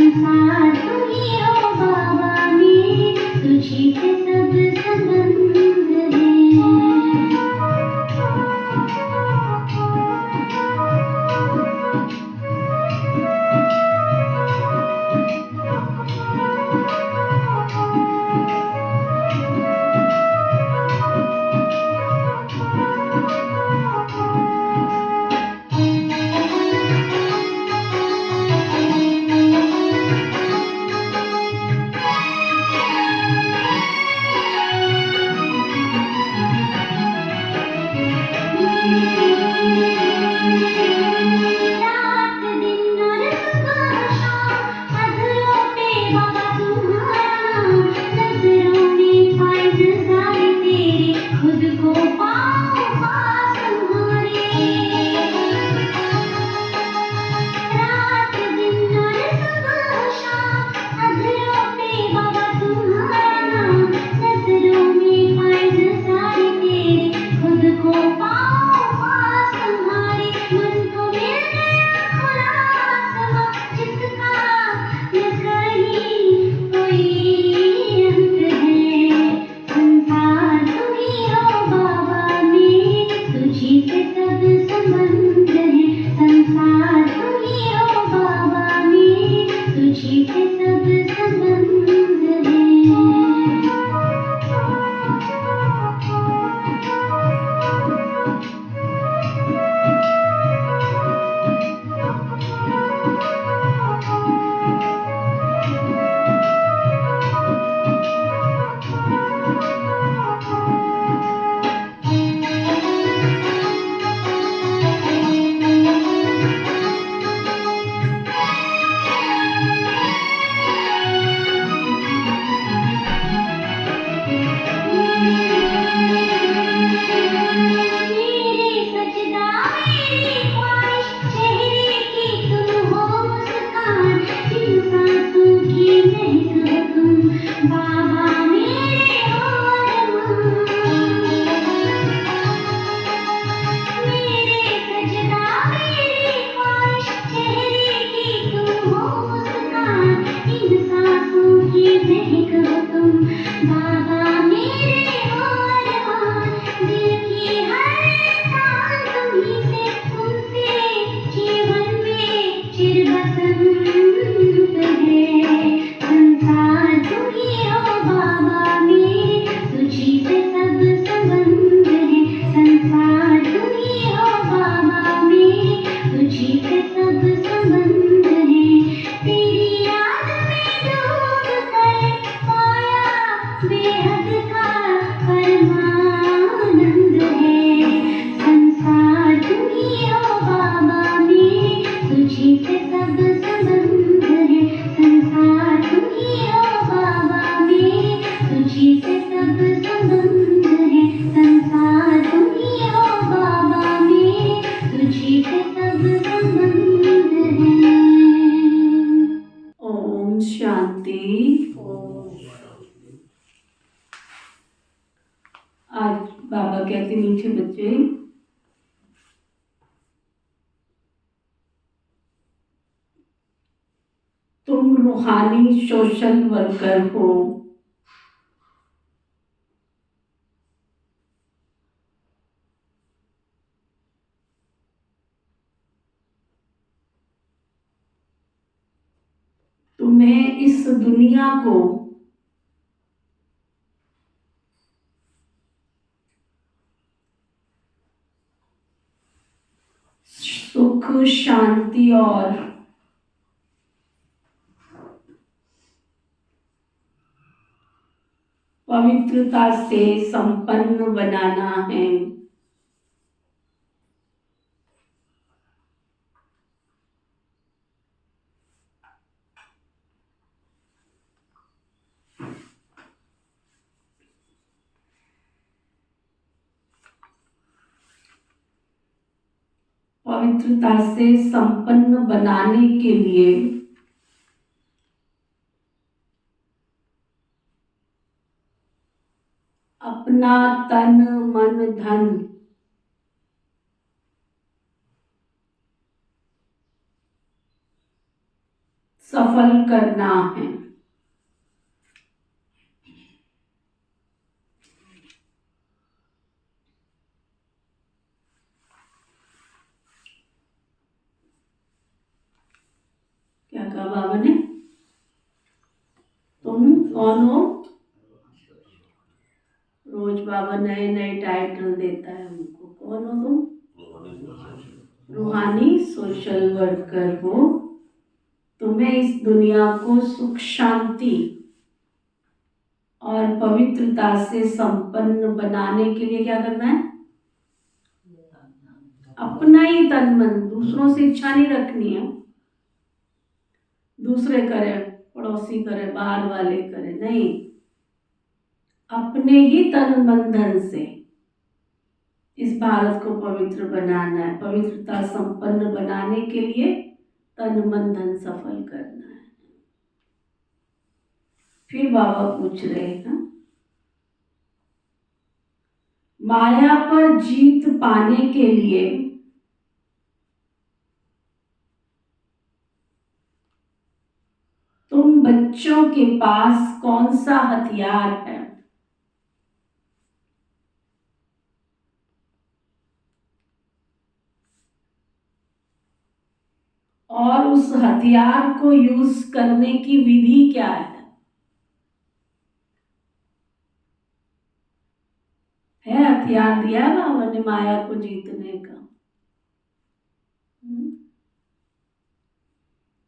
संसार तुम ही हो बाबा मेरे, तुझी से सब संबंध है। रात दिन और सुबह शाम अधरों पे बाबा तुम्हारा नाम, नजरों में ख्वाहिश सारी तेरी, खुद को पाओ पास तुम्हारे। रात दिन और सुबह शाम अधरों पे बाबा तुम्हारा नाम, नजरों में ख्वाहिश सारी तेरी, खुद को पाओ पास तुम्हारे। मन को मिल गया खुला आसमां, जिसका न कहीं कोई अंत है। संसार तुम ही हो बाबा मेरे, तुझी से सब संबंध है। संसार तुम ही हो बाबा मेरे, तुझी से सब संबंध है। मेरे सजदा मेरी ख्वाहिश, चेहरे की तुम हो मुस्कान, इन सांसों की महक हो तुम बाबा मेरे हो अरमान। मेरे सजदा मेरी ख्वाहिश, चेहरे की तुम हो मुस्कान, इन सांसों की महक हो तुम बाबा मेरे हो अरमान। दिल की हर सांस तुम्हीं से, तुमसे जीवन में चिर बसंत है। संसार तुम ही हो बाबा मेरे, तुझी से सब संबंध है। संसार तुम ही हो बाबा मेरे, तुझी से सब संबंध है। तेरी याद में डूब कर पाया बेहद का परमानंद है। संसार तुम ही हो बाबा मेरे, तुझी से सब संबंध है। संसार तुम ही हो बाबा मेरे, तुझी से सब संबंध है। संसार तुम ही हो बाबा मेरे, तुझी से सब संबंध है। ओम शांति। आज बाबा कहते मीठे बच्चे, तुम रूहानी सोशल वर्कर हो। तुम्हें इस दुनिया को सुख, शांति और पवित्रता से संपन्न बनाना है। पवित्रता से संपन्न बनाने के लिए अपना तन, मन, धन सफल करना है। क्या कहा बाबा ने? तुम कौन हो? रोज बाबा नए नए टाइटल देता है हमको। कौन हो तुम? रूहानी सोशल वर्कर हो। तुम्हें इस दुनिया को सुख शांति और पवित्रता से संपन्न बनाने के लिए क्या करना है? अपना ही तन मन, दूसरों से इच्छा नहीं रखनी है। दूसरे करे, पड़ोसी करे, बाहर वाले करे, नहीं, अपने ही तन मन धन से इस भारत को पवित्र बनाना है। पवित्रता संपन्न बनाने के लिए तन मन धन सफल करना है। फिर बाबा पूछ रहे हैं, माया पर जीत पाने के लिए तुम बच्चों के पास कौन सा हथियार है? और उस हथियार को यूज करने की विधि क्या है? हथियार दिया है बाबा ने माया को जीतने का।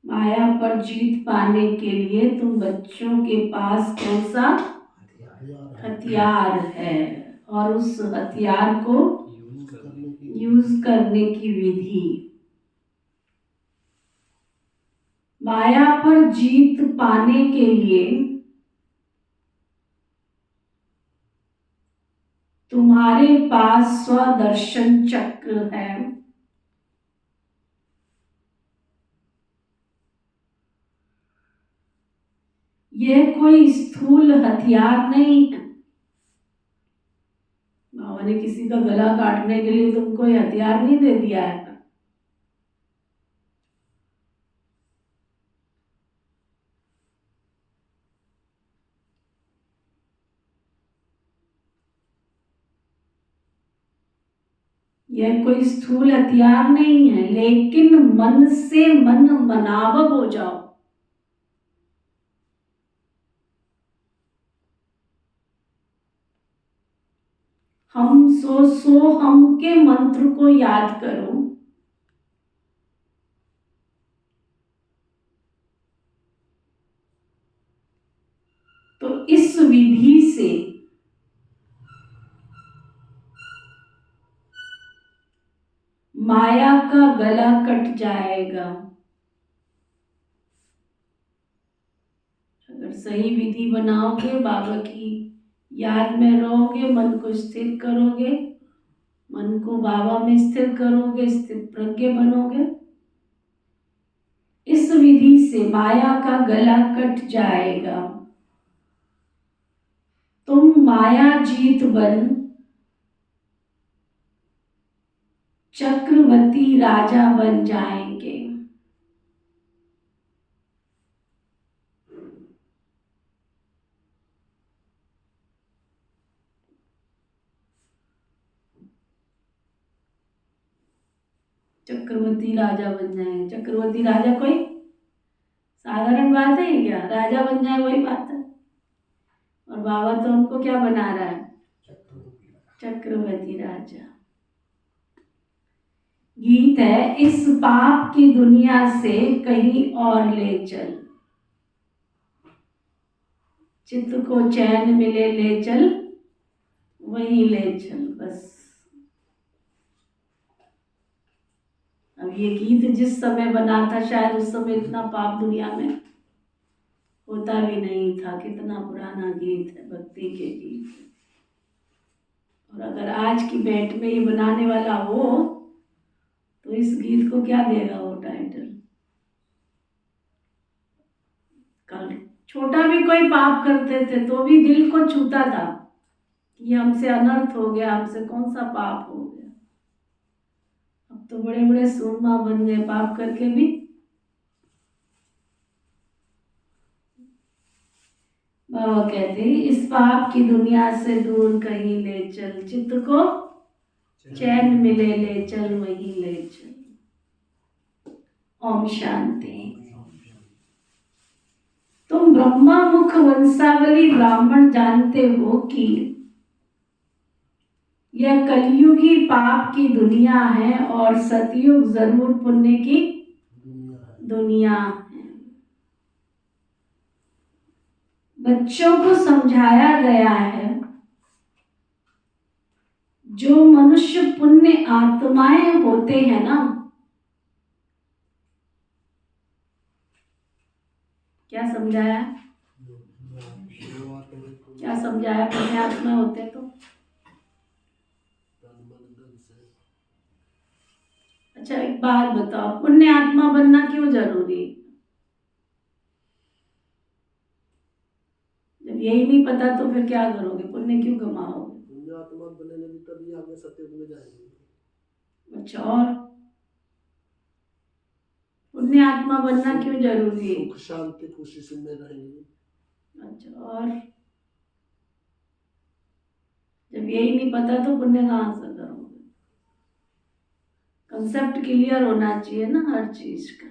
माया पर जीत पाने के लिए तुम बच्चों के पास कौन सा हथियार है और उस हथियार को यूज करने की विधि। माया पर जीत पाने के लिए तुम्हारे पास स्वदर्शन चक्र है। यह कोई स्थूल हथियार नहीं है। बाबा ने किसी का गला काटने के लिए तुमको यह हथियार नहीं दे दिया है। यह कोई स्थूल हथियार नहीं है, लेकिन मन से मन मनावक हो जाओ। हम सो हम के मंत्र को याद करो। तो इस विधि से माया का गला कट जाएगा। अगर सही विधि बनाओगे, बाबा की याद में रहोगे, मन को स्थिर करोगे, मन को बाबा में स्थिर करोगे, स्थिर प्रज्ञ बनोगे, इस विधि से माया का गला कट जाएगा। तुम माया जीत बन चक्रवर्ती राजा बन जाएंगे। चक्रवर्ती राजा बन जाएंगे। चक्रवर्ती राजा कोई साधारण बात है क्या? राजा बन जाए वही बात है। और बाबा तो हमको क्या बना रहा है? चक्रवर्ती राजा। गीत है, इस पाप की दुनिया से कहीं और ले चल, चित्त को चैन मिले ले चल, वहीं ले चल बस। अब ये गीत जिस समय बना था, शायद उस समय इतना पाप दुनिया में होता भी नहीं था। कितना पुराना गीत है, भक्ति के गीत। और अगर आज की डेट में ये बनाने वाला हो तो इस गीत को क्या देगा वो टाइटल? कल छोटा भी कोई पाप करते थे तो भी दिल को छूता था कि हमसे अनर्थ हो गया, हमसे कौन सा पाप हो गया। अब तो बड़े बड़े सूरमा बन गए पाप करके भी। बाबा कहते हैं इस पाप की दुनिया से दूर कहीं ले चल, चित्त को चैन मिले ले चल वहीं ले चल। ओम शांति। तुम ब्रह्मा मुख वंशावली ब्राह्मण जानते हो कि यह कलयुगी पाप की दुनिया है और सतयुग जरूर पुण्य की दुनिया है। बच्चों को समझाया गया है जो मनुष्य पुण्य आत्माएं होते हैं ना, क्या समझाया, क्या समझाया, पुण्य आत्मा होते तो अच्छा एक बात बताओ, पुण्य आत्मा बनना क्यों जरूरी है? जब यही नहीं पता तो फिर क्या करोगे, पुण्य क्यों कमाओगे? पुण्य आत्मा बनेंगे तभी आगे सतयुग में जाएंगे। अच्छा, और पुण्य आत्मा बनना क्यों जरूरी है? सुख शांति खुशी से में रहेंगे। अच्छा, और जब यही नहीं पता तो पुण्य कहाँ से करोगे? कंसेप्ट क्लियर होना चाहिए ना हर चीज का।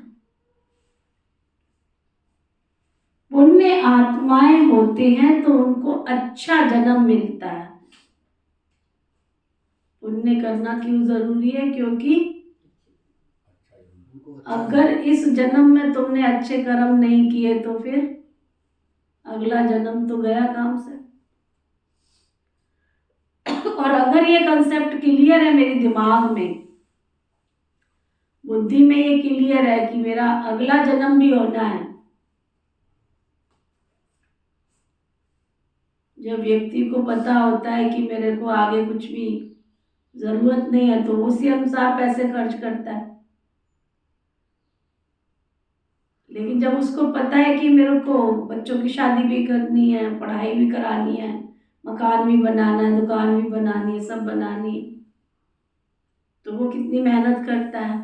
पुण्य आत्माएं होते हैं तो उनको अच्छा जन्म मिलता है। पुण्य करना क्यों जरूरी है? क्योंकि अगर इस जन्म में तुमने अच्छे कर्म नहीं किए तो फिर अगला जन्म तो गया काम से। और अगर ये कंसेप्ट क्लियर है मेरे दिमाग में, बुद्धि में ये क्लियर है कि मेरा अगला जन्म भी होना है, जब व्यक्ति को पता होता है कि मेरे को आगे कुछ भी जरूरत नहीं है तो उसी अनुसार पैसे खर्च करता है। लेकिन जब उसको पता है कि मेरे को बच्चों की शादी भी करनी है, पढ़ाई भी करानी है, मकान भी बनाना है, दुकान भी बनानी है, सब बनानी है, तो वो कितनी मेहनत करता है।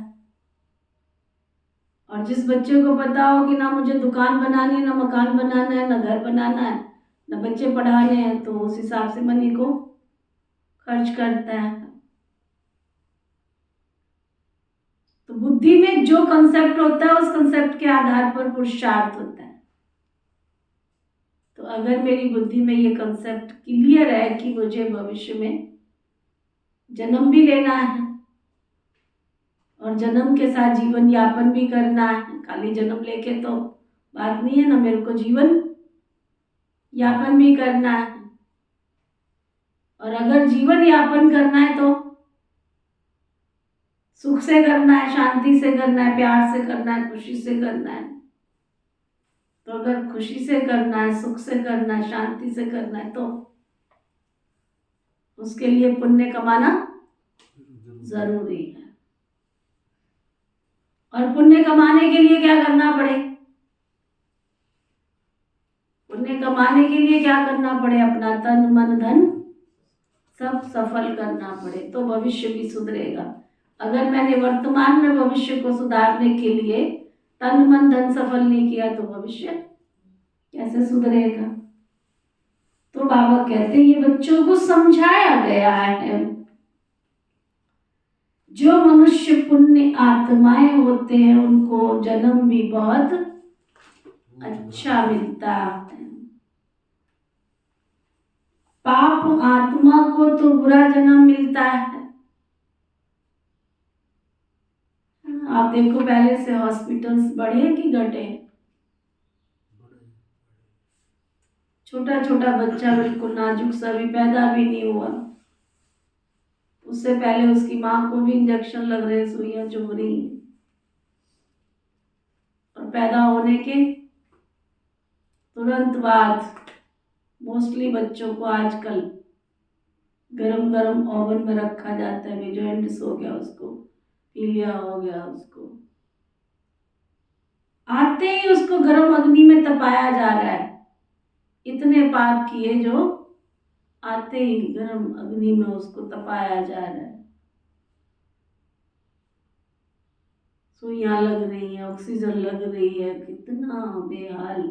और जिस बच्चे को पता हो कि ना मुझे दुकान बनानी है, ना मकान बनाना है, ना घर बनाना है, ना बच्चे पढ़ाने हैं, तो उस हिसाब से मनी को खर्च करता है। तो बुद्धि में जो कंसेप्ट होता है उस कंसेप्ट के आधार पर पुरुषार्थ होता है। तो अगर मेरी बुद्धि में ये कंसेप्ट क्लियर है कि मुझे भविष्य में जन्म भी लेना है और जन्म के साथ जीवन यापन भी करना है, खाली जन्म लेके तो बात नहीं है ना, मेरे को जीवन यापन भी करना है। और अगर जीवन यापन करना है तो सुख से करना है, शांति से करना है, प्यार से करना है, खुशी से करना है। तो अगर खुशी से करना है, सुख से करना है, शांति से करना है तो उसके लिए पुण्य कमाना जरूरी है। और पुण्य कमाने के लिए क्या करना पड़े? पुण्य कमाने के लिए क्या करना पड़े? अपना तन मन धन सब सफल करना पड़े तो भविष्य भी सुधरेगा। अगर मैंने वर्तमान में भविष्य को सुधारने के लिए तन मन धन सफल नहीं किया तो भविष्य कैसे सुधरेगा? तो बाबा कहते हैं ये बच्चों को समझाया गया है जो मनुष्य पुण्य आत्माएं होते हैं उनको जन्म भी बहुत अच्छा मिलता है। पाप आत्मा को तो बुरा जन्म मिलता है। आप देखो पहले से हॉस्पिटल्स बढ़े हैं कि घटे हैं? छोटा छोटा बच्चा बिल्कुल नाजुक सा भी पैदा भी नहीं हुआ, उससे पहले उसकी माँ को भी इंजेक्शन लग रहे, सुइयां चुभ रही, और पैदा होने के तुरंत बाद मोस्टली बच्चों को आजकल गरम गरम ओवन में रखा जाता है। जॉन्डिस हो गया उसको, पीलिया हो गया उसको, आते ही उसको गरम अग्नि में तपाया जा रहा है। इतने पाप किए जो आते ही गरम अग्नि में उसको तपाया जा रहा है। सुइयां लग रही है, ऑक्सीजन लग रही है, कितना बेहाल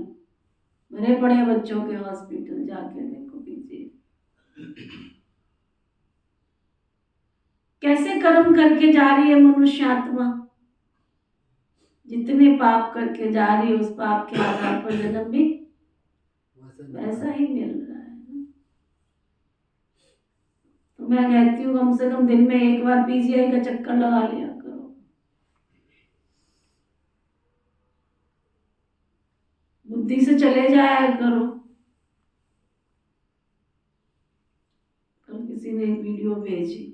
बड़े बड़े बच्चों के हॉस्पिटल जाके देखो कीजिए, कैसे कर्म करके जा रही है मनुष्य आत्मा। जितने पाप करके जा रही है उस पाप के आधार पर जन्म भी वैसा ही मिल रहा है ना। तो मैं कहती हूँ कम से कम दिन में एक बार पीजीआई का चक्कर लगा लिया करो, बुद्धि से चले जाया करो। कल किसी ने एक वीडियो भेजी,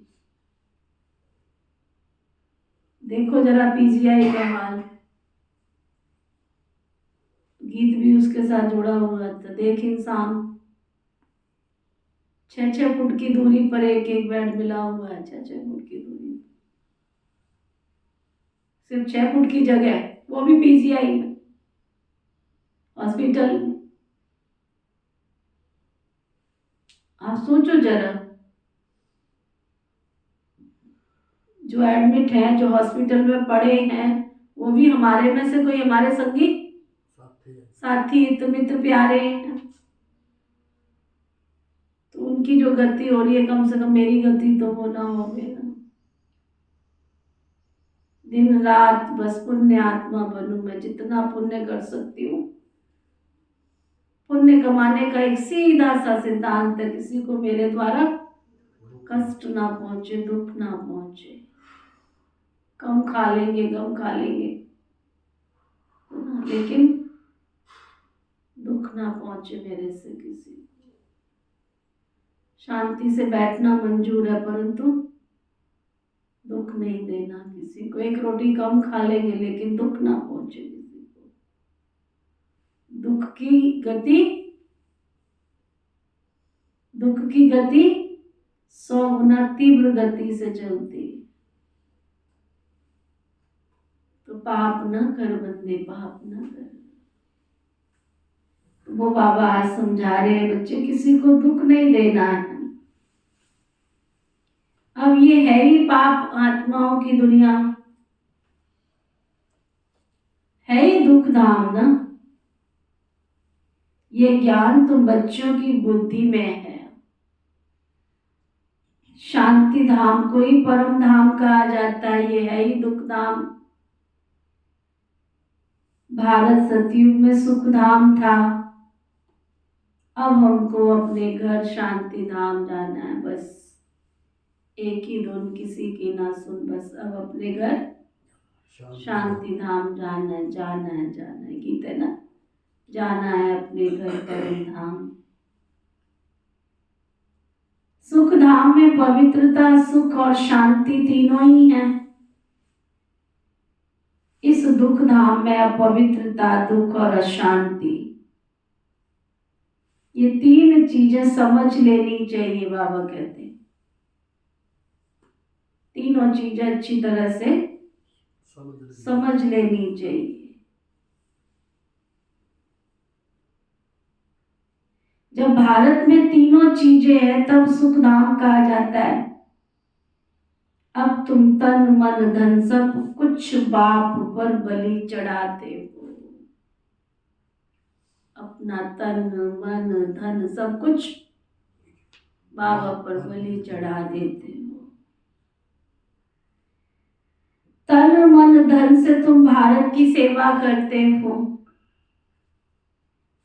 देखो जरा पीजीआई का हाल, गीत भी उसके साथ जुड़ा हुआ था। देख इंसान 6-6 फुट की दूरी पर एक एक बेड मिला हुआ है, 6-6 फुट की दूरी, सिर्फ 6 फुट की जगह, वो भी पीजीआई में, हॉस्पिटल में। आप सोचो जरा, जो एडमिट हैं, जो हॉस्पिटल में पड़े हैं, वो भी हमारे में से कोई हमारे संगी साथी हित मित्र प्यारे हैं। तो उनकी जो गति हो रही है, कम से कम मेरी गति तो होना हो ना। दिन रात बस पुण्य आत्मा बनूं मैं, जितना पुण्य कर सकती हूँ। पुण्य कमाने का एक सीधा सा सिद्धांत है, किसी को मेरे द्वारा कष्ट ना पहुंचे, दुख ना पहुंचे। कम खा लेंगे, गम खा लेंगे, लेकिन दुख ना पहुंचे मेरे से किसी को। शांति से बैठना मंजूर है, परंतु दुख नहीं देना किसी को। एक रोटी कम खा लेंगे, लेकिन दुख ना पहुंचे किसी को। दुख की गति 100 गुना तीव्र गति से चलती है। तो पाप न कर बंदे, पाप न कर। वो बाबा आज समझा रहे हैं, बच्चे किसी को दुख नहीं देना है। अब ये है ही पाप आत्माओं की दुनिया, है ही दुख धाम ना। ये ज्ञान तो बच्चों की बुद्धि में है। शांति धाम को ही परम धाम कहा जाता है, ये है ही दुख धाम। भारत सतयुग में सुख धाम था, अब हमको अपने घर शांति धाम जाना है। बस एक ही धुन किसी की ना सुन, बस अब अपने घर शांति धाम जाना है, जाना है, जाना है। गीत है ना, जाना है अपने घर परम धाम। सुख धाम में पवित्रता, सुख और शांति तीनों ही हैं। इस दुख धाम में अपवित्रता, दुख और अशांति, ये 3 चीजें समझ लेनी चाहिए। बाबा कहते हैं तीनों चीजें अच्छी तरह से समझ लेनी चाहिए। जब भारत में तीनों चीजें हैं, तब सुख धाम कहा जाता है। अब तुम तन मन धन सब कुछ बाप पर बलि चढ़ाते हो। अपना तन मन धन सब कुछ बाबा पर बलि चढ़ा देते हो। तन मन धन से तुम भारत की सेवा करते हो।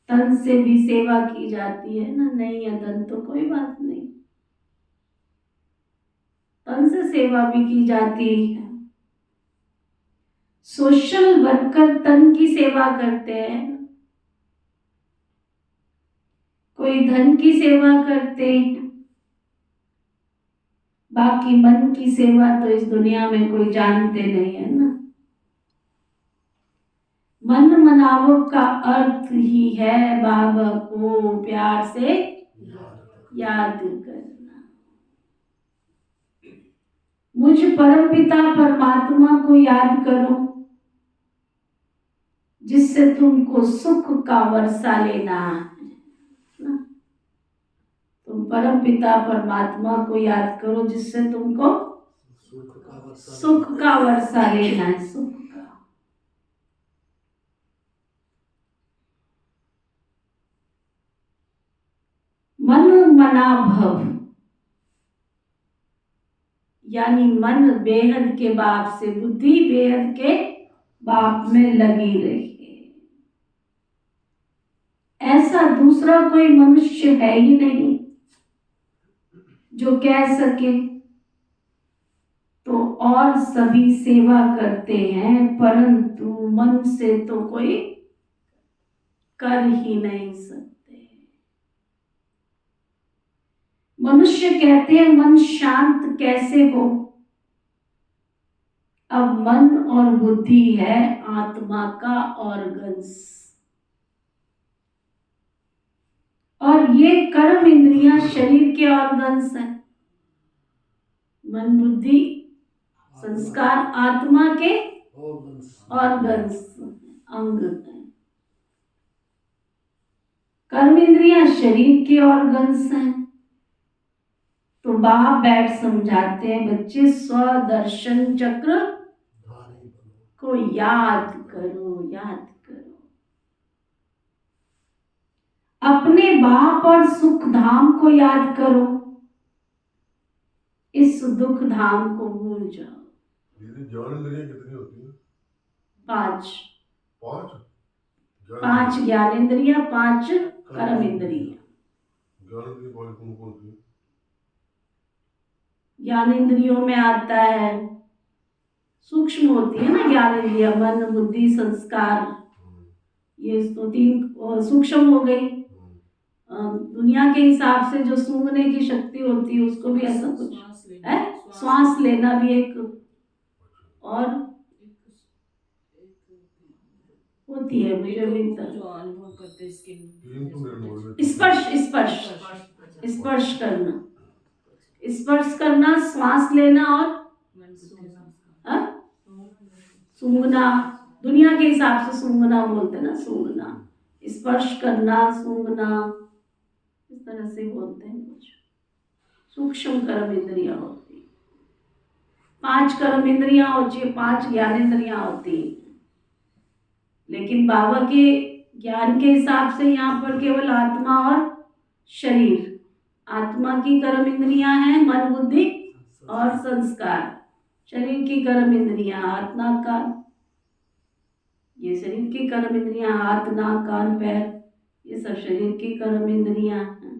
तन से भी सेवा की जाती है ना, नहीं है धन तो कोई बात नहीं, तन से सेवा भी की जाती है। सोशल वर्कर तन की सेवा करते हैं, कोई धन की सेवा करते हैं, बाकी मन की सेवा तो इस दुनिया में कोई जानते नहीं है ना। मन मनावो का अर्थ ही है बाबा को प्यार से याद करना। मुझ परम पिता परमात्मा को याद करो, जिससे तुमको सुख का वर्षा लेना है। तुम परम पिता परमात्मा को याद करो, जिससे तुमको सुख का वर्षा लेना है, सुख का। मन मना भव, यानी मन बेहद के बाप से, बुद्धि बेहद के बाप में लगी रही। ऐसा दूसरा कोई मनुष्य है ही नहीं जो कह सके। तो और सभी सेवा करते हैं, परंतु मन से तो कोई कर ही नहीं सकते। मनुष्य कहते हैं मन शांत कैसे हो। अब मन और बुद्धि है आत्मा का ऑर्गन्स, और ये कर्म इंद्रियां शरीर के ऑर्गन्स हैं। मन बुद्धि संस्कार आत्मा के ऑर्गन्स, अंग हैं। कर्म इंद्रियां शरीर के ऑर्गन्स हैं। तो बाप बैठ समझाते हैं, बच्चे स्वदर्शन चक्र को याद करो, याद करो। अपने बाप और सुख धाम को याद करो, इस दुख धाम को भूल जाओ। दीदी ज्ञानेंद्रियां कितनी होती हैं? 5 5 ज्ञानेंद्रियां, 5 कर्म इंद्रियां। ज्ञानेंद्रियां कौन कौन सी? ज्ञानेंद्रियों में आता है, सूक्ष्म होती है ना ज्ञानेंद्रियां, मन बुद्धि संस्कार, ये तो 3 सूक्ष्म हो गई। दुनिया के हिसाब से जो सूंघने की शक्ति होती है उसको भी ऐसा कुछ है, श्वास लेना भी एक, और होती है मुझे भी जो अनुभव करते स्पर्श, स्पर्श, स्पर्श करना, स्पर्श करना, श्वास लेना और सूंघना। दुनिया के हिसाब से सूंघना बोलते ना, सूंघना, स्पर्श करना, सूंघना, इस तरह से बोलते हैं। कुछ सूक्ष्म कर्म इंद्रियां होती, 5 कर्म इंद्रियां होती है, 5 ज्ञानेंद्रियां होती। लेकिन बाबा के ज्ञान के हिसाब से यहाँ पर केवल आत्मा और शरीर, आत्मा की कर्म इंद्रियां हैं मन बुद्धि और संस्कार, शरीर की कर्म इंद्रियां आत्मा का, ये शरीर की कर्म इंद्रियां हाथ नाक कान पैर, ये सब शरीर की कर्म इंद्रियां हैं।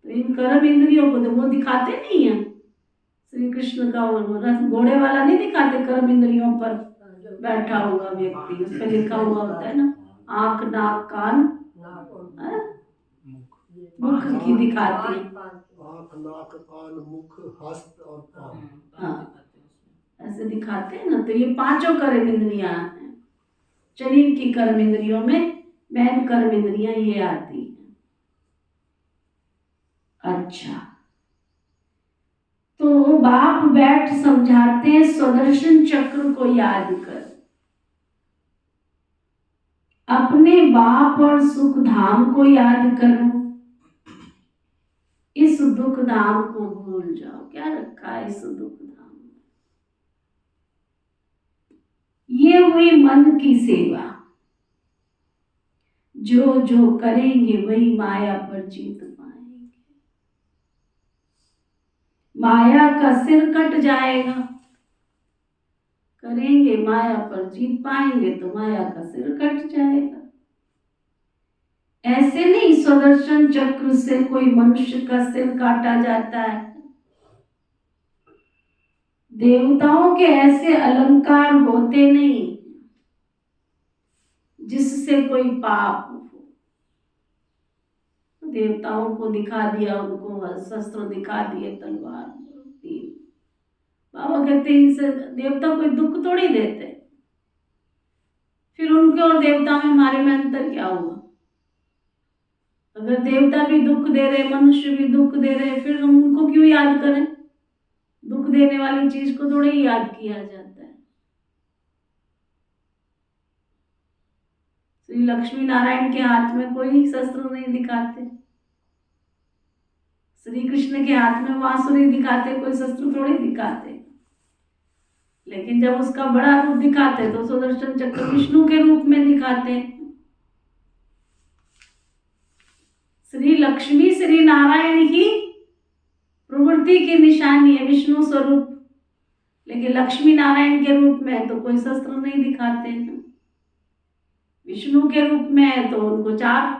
तो इन कर्म इंद्रियों को तो वो दिखाते नहीं है श्री कृष्ण का, वो रथ घोड़े वाला नहीं दिखाते कर्म इंद्रियों पर बैठा हुआ व्यक्ति, उस पर लिखा हुआ होता है ना आंख नाक कान मुख की दिखाती है, आँख नाक कान मुख हस्त और पाँव। हाँ ऐसे दिखाते हैं ना। तो ये 5 कर्म इंद्रियां हैं शरीर की कर्म इंद्रियों में, मैन कर्म इंद्रियां ये आती हैं। अच्छा, तो बाप बैठ समझाते हैं स्वदर्शन चक्र को याद कर, अपने बाप और सुख धाम को याद करो, इस दुख धाम को भूल जाओ। क्या रखा है इस दुख धाम में? ये हुई मन की सेवा, जो जो करेंगे वही माया पर जीत पाएंगे। माया का सिर कट जाएगा, करेंगे माया पर जीत पाएंगे तो माया का सिर कट जाएगा। ऐसे नहीं स्वदर्शन चक्र से कोई मनुष्य का सिर काटा जाता है। देवताओं के ऐसे अलंकार होते नहीं जिससे कोई पाप हो। देवताओं को दिखा दिया, उनको शस्त्र दिखा दिए, तलवार तीर। बाबा कहते हैं इनसे देवता कोई दुख थोड़ी देते, फिर उनके और देवता में हमारे में अंतर क्या हुआ? अगर देवता भी दुख दे रहे, मनुष्य भी दुख दे रहे, फिर हम उनको क्यों याद करें? दुख देने वाली चीज को थोड़े ही याद किया जाता है। श्री लक्ष्मी नारायण के हाथ में कोई शस्त्र नहीं दिखाते, श्री कृष्ण के हाथ में बांसुरी दिखाते, कोई शस्त्र थोड़ी दिखाते। लेकिन जब उसका बड़ा रूप दिखाते तो सुदर्शन चक्र विष्णु के रूप में दिखाते। श्री लक्ष्मी श्री नारायण की प्रवृत्ति की निशानी है, विष्णु स्वरूप। लेकिन लक्ष्मी नारायण के रूप में है तो कोई शस्त्र नहीं दिखाते हैं, विष्णु के रूप में है तो उनको 4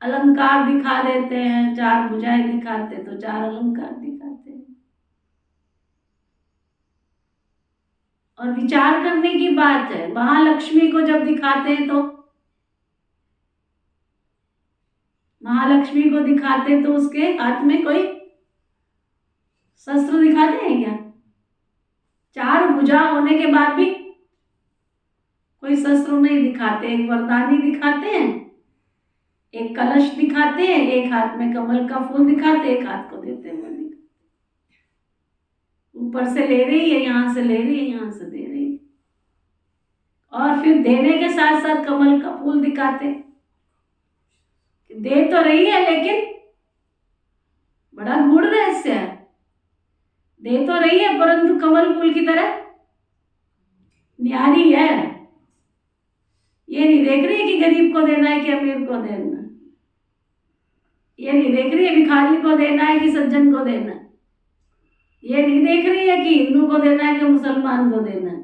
अलंकार दिखा देते हैं, 4 भुजाएं दिखाते तो 4 अलंकार दिखाते हैं। और विचार करने की बात है, महालक्ष्मी को जब दिखाते हैं तो महालक्ष्मी को दिखाते तो उसके हाथ में कोई शस्त्र दिखाते हैं क्या? 4 भुजा होने के बाद भी कोई शस्त्र नहीं दिखाते। एक वरदानी दिखाते हैं, एक कलश दिखाते हैं, एक हाथ में कमल का फूल दिखाते, एक हाथ को देते हैं। ऊपर से ले रही है, यहां से ले रही है, यहां से दे रही है, और फिर देने के साथ साथ कमल का फूल दिखाते। दे तो रही है लेकिन बड़ा गूढ़ रहस्य है। दे तो रही है परंतु कमल फूल की तरह न्यारी है। ये नहीं देख रही है कि गरीब को देना है कि अमीर को देना है, ये नहीं देख रही है भिखारी को देना है कि सज्जन को देना है, ये नहीं देख रही है कि हिंदू को देना है कि मुसलमान को देना है।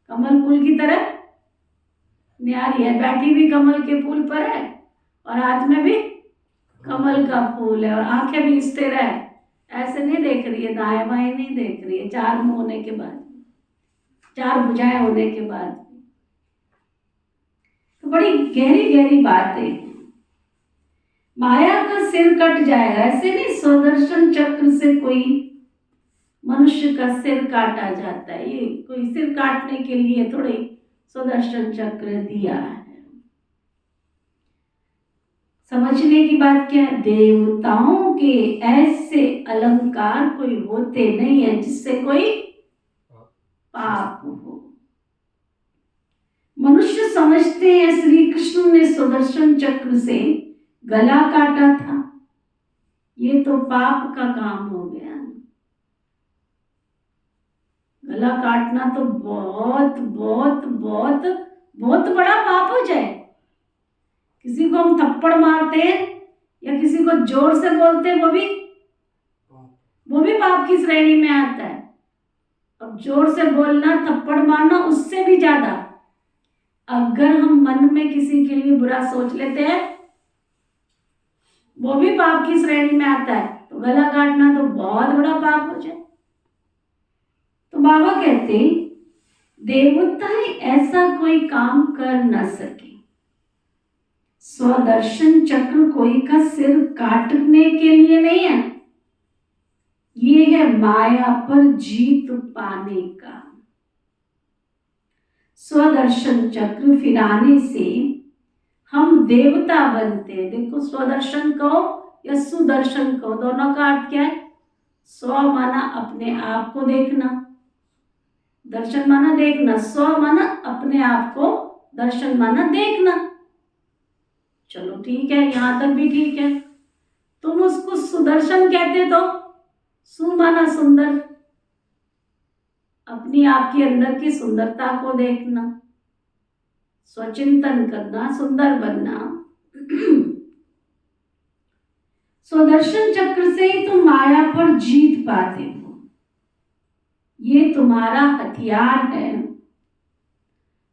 कमल फूल की तरह न्यारी है, बैठी भी कमल के फूल पर है और हाथ में भी कमल का फूल है और आंखें भी स्थिर है। ऐसे नहीं देख रही है, दाएं बाएं नहीं देख रही है। 4 मुंह होने के बाद, 4 भुजाएं होने के बाद, तो बड़ी गहरी गहरी बात है। माया का सिर कट जाएगा, ऐसे नहीं सुदर्शन चक्र से कोई मनुष्य का सिर काटा जाता है। ये कोई सिर काटने के लिए थोड़ी सुदर्शन चक्र दिया है। समझने की बात क्या है? देवताओं के ऐसे अलंकार कोई होते नहीं है जिससे कोई पाप हो। मनुष्य समझते हैं श्री कृष्ण ने सुदर्शन चक्र से गला काटा था, ये तो पाप का काम हो गया। गला काटना तो बहुत बहुत बहुत बहुत बड़ा पाप हो जाए। किसी को हम थप्पड़ मारते हैं या किसी को जोर से बोलते हैं, वो भी पाप की श्रेणी में आता है। अब जोर से बोलना, थप्पड़ मारना, उससे भी ज्यादा अगर हम मन में किसी के लिए बुरा सोच लेते हैं, वो भी पाप की श्रेणी में आता है। तो गला काटना तो बहुत बड़ा पाप हो जाए। तो बाबा कहते देवताएं ऐसा कोई काम कर न सके। स्वदर्शन चक्र कोई का सिर काटने के लिए नहीं है, ये है माया पर जीत पाने का। स्वदर्शन चक्र फिराने से हम देवता बनते हैं। देखो, स्वदर्शन कहो या सुदर्शन कहो, दोनों का अर्थ क्या है? स्व माना अपने आप को देखना, दर्शन माना देखना, स्व माना अपने आप को, दर्शन माना देखना। चलो ठीक है, यहां तक भी ठीक है। तुम उसको सुदर्शन कहते तो सु माना सुंदर, अपनी आपके अंदर की सुंदरता को देखना, स्वचिंतन करना, सुंदर बनना। स्वदर्शन चक्र से ही तुम माया पर जीत पाते हो। ये तुम्हारा हथियार है।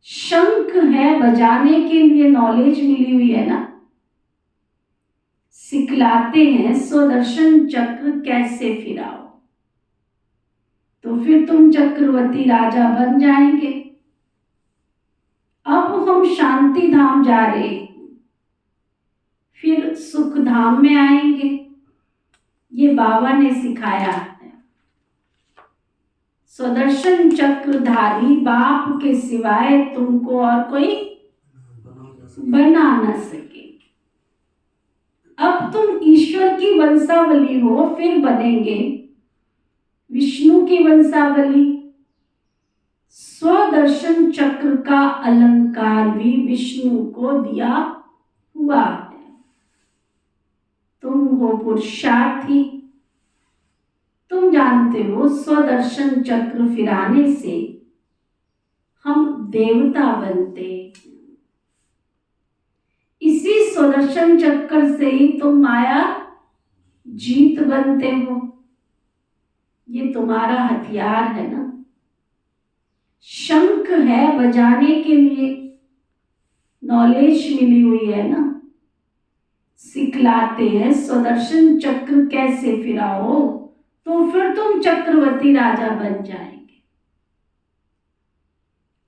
शंख है बजाने के लिए, नॉलेज मिली हुई है ना। सिखलाते हैं स्वदर्शन चक्र कैसे फिराओ, तो फिर तुम चक्रवर्ती राजा बन जाएंगे। अब हम शांति धाम जा रहे हैं, फिर सुख धाम में आएंगे। ये बाबा ने सिखाया है। स्वदर्शन चक्रधारी बाप के सिवाय तुमको और कोई बना न सके। अब तुम ईश्वर की वंशावली हो, फिर बनेंगे विष्णु की वंशावली। स्वदर्शन चक्र का अलंकार भी विष्णु को दिया हुआ है। तुम हो पुरुषार्थी, तुम जानते हो स्वदर्शन चक्र फिराने से हम देवता बनते। इसी सुदर्शन चक्र से ही तुम माया जीत बनते हो। ये तुम्हारा हथियार है ना। शंख है बजाने के लिए, नॉलेज मिली हुई है ना। सिखलाते हैं सुदर्शन चक्र कैसे फिराओ, तो फिर तुम चक्रवर्ती राजा बन जाएंगे।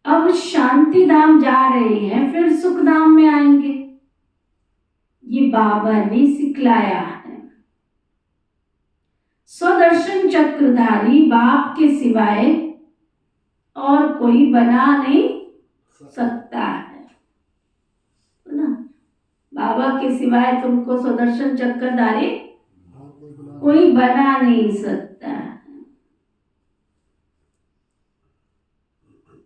अब शांति धाम जा रहे हैं, फिर सुख धाम में आएंगे। ये बाबा ने सिखलाया है। सुदर्शन चक्रधारी बाप के सिवाय और कोई बना नहीं सकता है ना। बाबा के सिवाय तुमको सुदर्शन चक्रधारी कोई बना नहीं सकता है।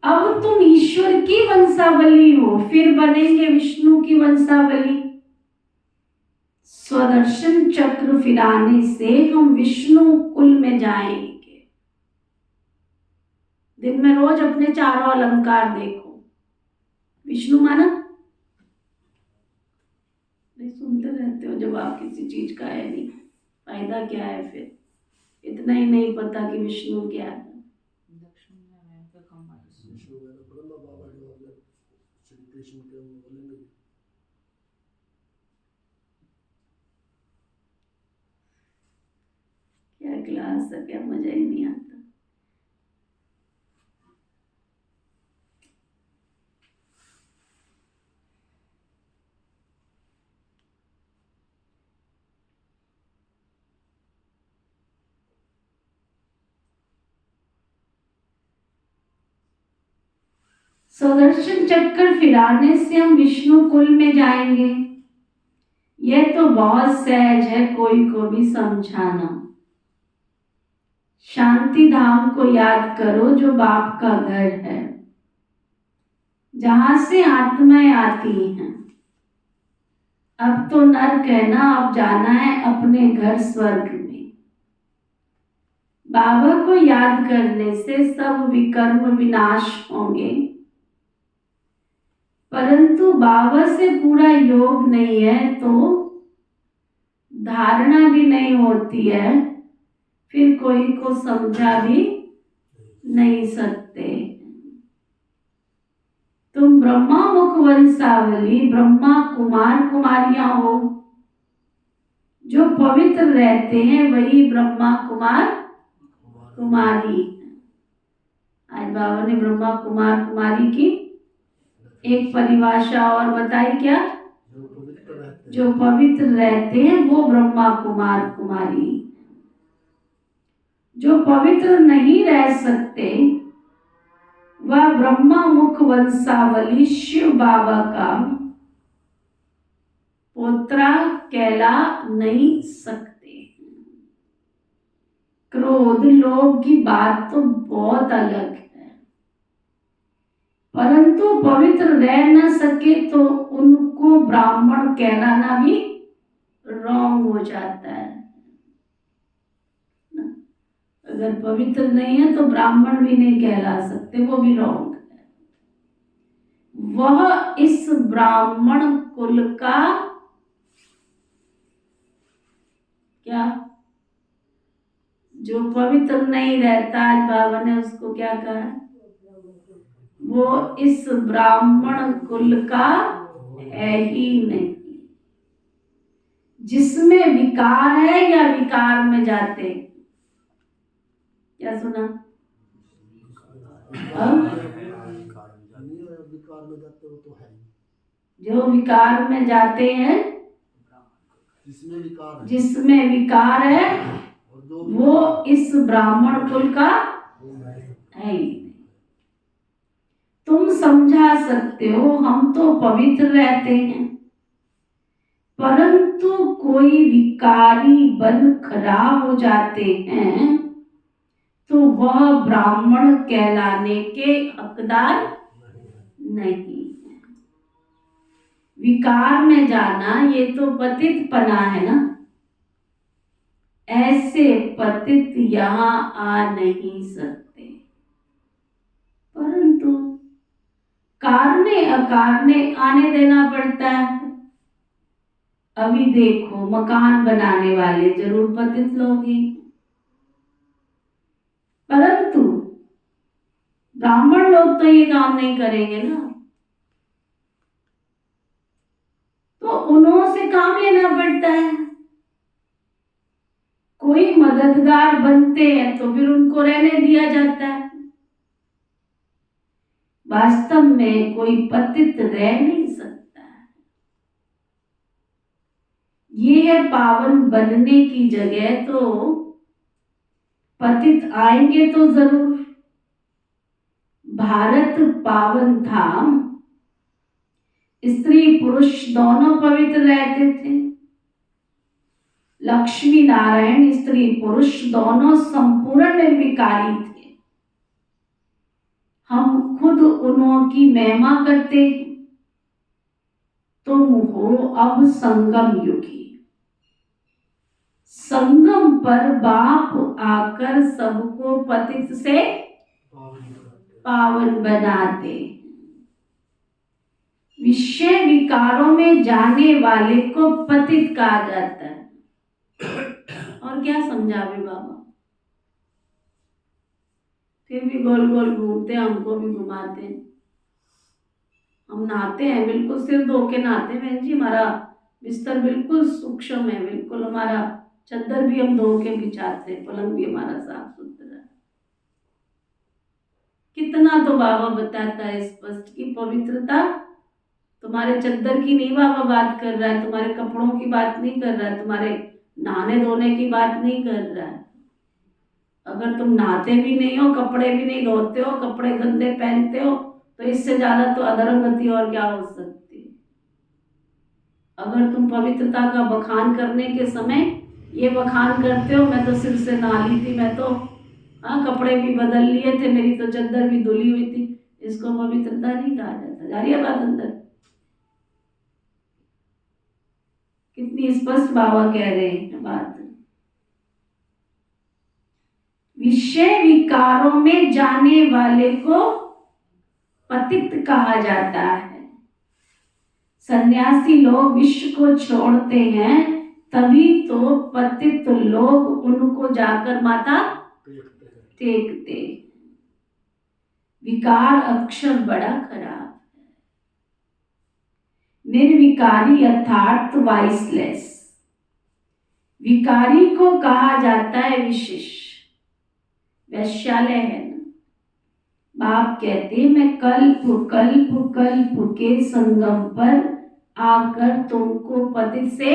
अब तुम ईश्वर की वंशावली हो, फिर बनेंगे विष्णु की वंशावली। सुदर्शन चक्र फिराने से हम विष्णु कुल में जाएंगे। दिन में रोज अपने चारों अलंकार देखो। विष्णु माना नहीं, सुनते रहते हो जब आप किसी चीज का है नहीं, फायदा क्या है फिर। इतना ही नहीं पता कि विष्णु क्या है। विष्णु वगैरह पढ़ो ना, बाबा के बारे में श्री कृष्ण के वो बोलेंगे। क्या क्लास है, क्या मजा ही नहीं आता। सुदर्शन चक्र फिराने से हम विष्णु कुल में जाएंगे। यह तो बहुत सहज है कोई को भी समझाना। शांति धाम को याद करो जो बाप का घर है, जहां से आत्माएं आती हैं। अब तो नर्क है ना, अब जाना है अपने घर स्वर्ग में। बाबा को याद करने से सब विकर्म विनाश होंगे, परंतु बाबा से पूरा योग नहीं है तो धारणा भी नहीं होती है, फिर कोई को समझा भी नहीं सकते। तुम ब्रह्मा मुख वंशावली ब्रह्मा कुमार कुमारियां हो। जो पवित्र रहते हैं वही ब्रह्मा कुमार कुमारी। आज बाबा ने ब्रह्मा कुमार कुमारी की एक परिभाषा और बताई, क्या? जो पवित्र रहते हैं वो ब्रह्मा कुमार कुमारी। जो पवित्र नहीं रह सकते वह ब्रह्मा मुख वंशावली शिव बाबा का पोत्रा कहला नहीं सकते। क्रोध लोभ की बात तो बहुत अलग है, परंतु पवित्र रह न सके तो उनको ब्राह्मण कहलाना भी रॉन्ग हो जाता है। अगर पवित्र नहीं है तो ब्राह्मण भी नहीं कहला सकते, वो भी रॉन्ग है। वह इस ब्राह्मण कुल का क्या, जो पवित्र नहीं रहता, आज बाबा ने उसको क्या कहा, वो इस ब्राह्मण कुल का है ही नहीं। जिसमें विकार है या विकार में जाते, क्या सुना? विकार में जाते हो तो है, जो विकार में जाते हैं, जिसमें विकार है वो इस ब्राह्मण कुल का है ही नहीं। तुम समझा सकते हो हम तो पवित्र रहते हैं, परंतु कोई विकारी बन खराब हो जाते हैं तो वह ब्राह्मण कहलाने के हकदार नहीं। विकार में जाना ये तो पतितपना है ना। ऐसे पतित यहाँ आ नहीं सकते, परंतु कारणे अकारणे आने देना पड़ता है। अभी देखो मकान बनाने वाले जरूर पतित लोग ही, परंतु ब्राह्मण लोग तो ये काम नहीं करेंगे ना, तो उन्हों से काम लेना पड़ता है। कोई मददगार बनते हैं तो फिर उनको रहने दिया जाता है। वास्तव में कोई पतित रह नहीं सकता है। ये है पावन बनने की जगह, तो पतित आएंगे तो जरूर। भारत पावन धाम, स्त्री पुरुष दोनों पवित्र रहते थे। लक्ष्मी नारायण स्त्री पुरुष दोनों संपूर्ण निर्विकारी थे। हम खुद उन्हों की महिमा करते हैं। तुम हो अब संगम युगी, संगम पर बाप आकर सबको पतित से पावन बनाते। विषय विकारों में जाने वाले को पतित कहा जाता है। और क्या समझावे बाबा, फिर भी गोल गोल घूमते, हमको भी घुमाते। हम नहाते हैं, बिल्कुल सिर धो के नहाते हैं बहन जी। हमारा बिस्तर बिल्कुल सूक्ष्म है, बिल्कुल हमारा चद्दर भी हम धो के बिछाते हैं, पलंग भी हमारा साफ सुथरा है। कितना तो बाबा बताता है स्पष्ट की पवित्रता तुम्हारे चद्दर की नहीं बाबा बात कर रहा है, तुम्हारे कपड़ों की बात नहीं कर रहा है, तुम्हारे नहाने धोने की बात नहीं कर रहा है। अगर तुम नहाते भी नहीं हो, कपड़े भी नहीं धोते हो, कपड़े गंदे पहनते हो, तो इससे ज्यादा तो अधर्मगति और क्या हो सकती है। अगर तुम पवित्रता का बखान करने के समय ये बखान करते हो, मैं तो सिर से नहा ली थी, मैं तो कपड़े भी बदल लिए थे, मेरी तो चद्दर भी धुली हुई थी, इसको पवित्रता नहीं कहा जाता। जा रही है बात अंदर? कितनी स्पष्ट बाबा कह रहे हैं बात। विषय विकारों में जाने वाले को पतित कहा जाता है। सन्यासी लोग विश्व को छोड़ते हैं, तभी तो पतित लोग उनको जाकर माथा टेकते। विकार अक्षर बड़ा खराब है। निर्विकारी अर्थात वाइसलेस। विकारी को कहा जाता है विशिष्ट। वैश्यालय है ना, बाप कहते मैं कल्प कल्प कल्प के संगम पर आकर तुमको पतित से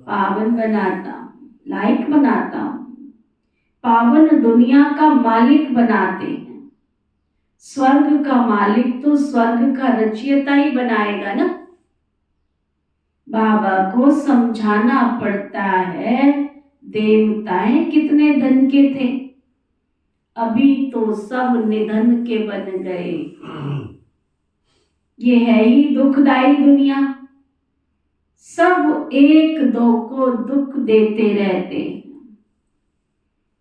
पावन बनाता हूं, लायक बनाता हूं। पावन दुनिया का मालिक बनाते हैं। स्वर्ग का मालिक तो स्वर्ग का रचयिता ही बनाएगा ना। बाबा को समझाना पड़ता है, देवताएं कितने धन के थे, अभी तो सब निधन के बन गए। ये है ही दुखदाई दुनिया, सब एक दो को दुख देते रहते हैं।